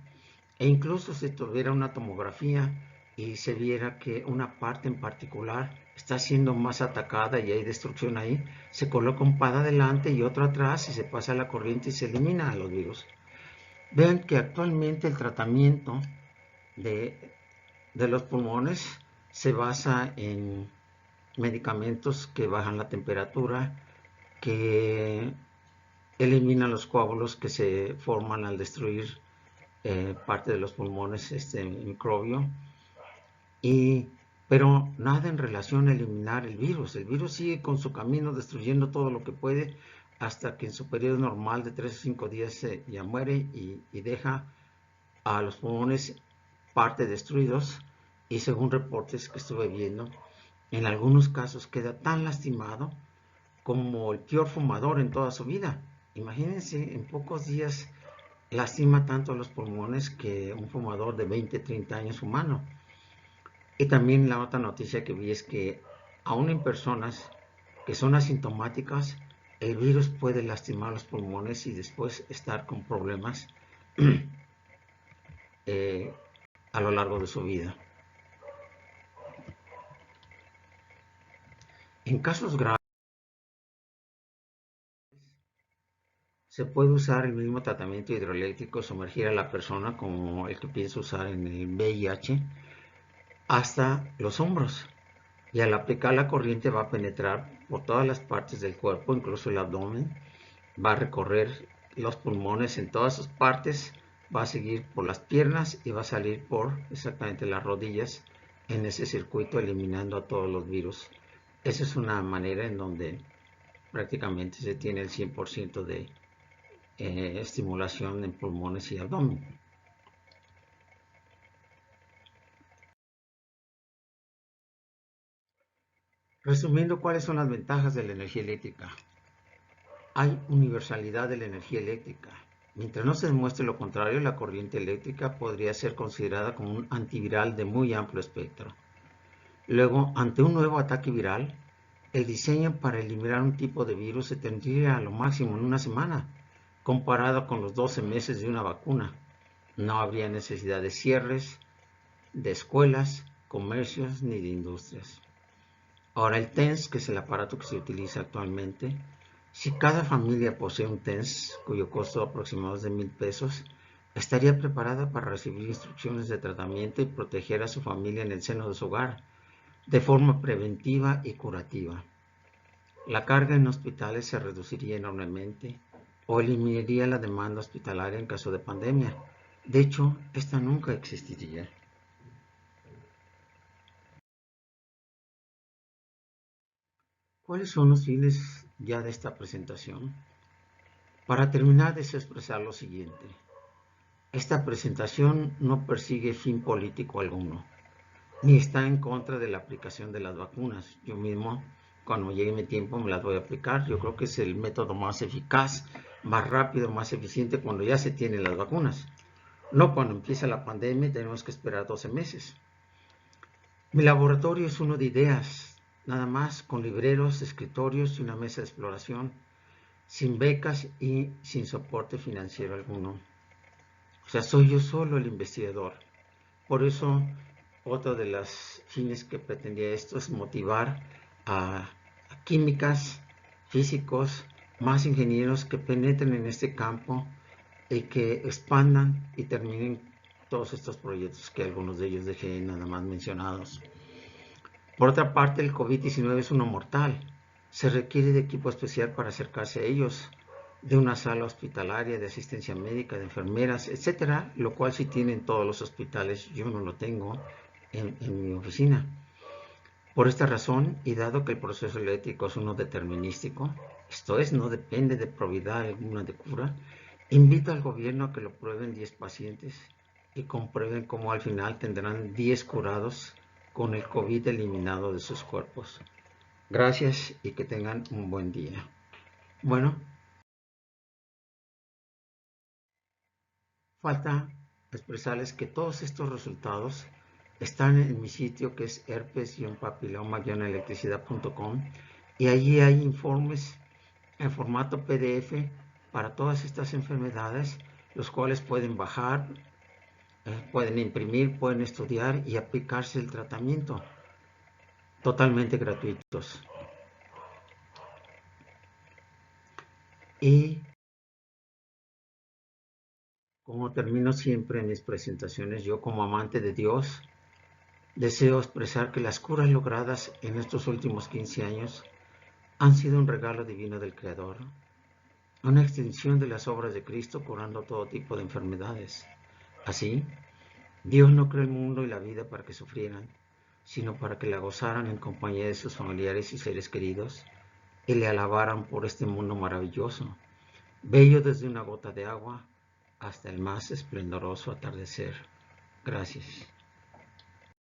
E incluso si tuviera una tomografía y se viera que una parte en particular está siendo más atacada y hay destrucción ahí, se coloca un pad adelante y otro atrás y se pasa la corriente y se elimina a los virus. Vean que actualmente el tratamiento de, de los pulmones se basa en medicamentos que bajan la temperatura, que eliminan los coágulos que se forman al destruir parte de los pulmones, este microbio, pero nada en relación a eliminar el virus. El virus sigue con su camino destruyendo todo lo que puede hasta que en su periodo normal de 3 o 5 días ya muere y deja a los pulmones parte destruidos, y según reportes que estuve viendo, en algunos casos queda tan lastimado como el peor fumador en toda su vida. Imagínense, en pocos días lastima tanto los pulmones que un fumador de 20, 30 años humano. Y también la otra noticia que vi es que aún en personas que son asintomáticas, el virus puede lastimar los pulmones y después estar con problemas eh, a lo largo de su vida. En casos graves, se puede usar el mismo tratamiento hidroeléctrico, sumergir a la persona como el que piensa usar en el VIH, hasta los hombros. Y al aplicar la corriente va a penetrar por todas las partes del cuerpo, incluso el abdomen, va a recorrer los pulmones en todas sus partes, va a seguir por las piernas y va a salir por exactamente las rodillas en ese circuito, eliminando a todos los virus. Esa es una manera en donde prácticamente se tiene el 100% de estimulación en pulmones y abdomen. Resumiendo, ¿cuáles son las ventajas de la energía eléctrica? Hay universalidad de la energía eléctrica. Mientras no se demuestre lo contrario, la corriente eléctrica podría ser considerada como un antiviral de muy amplio espectro. Luego, ante un nuevo ataque viral, el diseño para eliminar un tipo de virus se tendría a lo máximo en una semana, comparado con los 12 meses de una vacuna. No habría necesidad de cierres de escuelas, comercios ni de industrias. Ahora el TENS, que es el aparato que se utiliza actualmente, si cada familia posee un TENS, cuyo costo aproximado es de $1,000, estaría preparada para recibir instrucciones de tratamiento y proteger a su familia en el seno de su hogar, de forma preventiva y curativa. La carga en hospitales se reduciría enormemente o eliminaría la demanda hospitalaria en caso de pandemia. De hecho, esta nunca existiría. ¿Cuáles son los fines ya de esta presentación? Para terminar, deseo expresar lo siguiente. Esta presentación no persigue fin político alguno, ni está en contra de la aplicación de las vacunas. Yo mismo, cuando llegue mi tiempo, me las voy a aplicar. Yo creo que es el método más eficaz, más rápido, más eficiente cuando ya se tienen las vacunas. No cuando empieza la pandemia y tenemos que esperar 12 meses. Mi laboratorio es uno de ideas, nada más, con libreros, escritorios y una mesa de exploración, sin becas y sin soporte financiero alguno. O sea, soy yo solo el investigador. Por eso, otro de los fines que pretendía esto es motivar a químicas, físicos, más ingenieros que penetren en este campo y que expandan y terminen todos estos proyectos que algunos de ellos dejé nada más mencionados. Por otra parte, el COVID-19 es uno mortal. Se requiere de equipo especial para acercarse a ellos, de una sala hospitalaria, de asistencia médica, de enfermeras, etcétera, lo cual sí tienen todos los hospitales, yo no lo tengo en mi oficina. Por esta razón, y dado que el proceso eléctrico es uno determinístico, esto es, no depende de probabilidad alguna de cura, invito al gobierno a que lo prueben 10 pacientes y comprueben cómo al final tendrán 10 curados con el COVID eliminado de sus cuerpos. Gracias y que tengan un buen día. Bueno, falta expresarles que todos estos resultados están en mi sitio, que es herpes-papiloma-electricidad.com, y allí hay informes en formato PDF para todas estas enfermedades, los cuales pueden bajar, pueden imprimir, pueden estudiar y aplicarse el tratamiento, totalmente gratuitos. Y como termino siempre en mis presentaciones, yo como amante de Dios, deseo expresar que las curas logradas en estos últimos 15 años han sido un regalo divino del Creador, una extensión de las obras de Cristo curando todo tipo de enfermedades. Así, Dios no creó el mundo y la vida para que sufrieran, sino para que la gozaran en compañía de sus familiares y seres queridos y le alabaran por este mundo maravilloso, bello desde una gota de agua hasta el más esplendoroso atardecer. Gracias.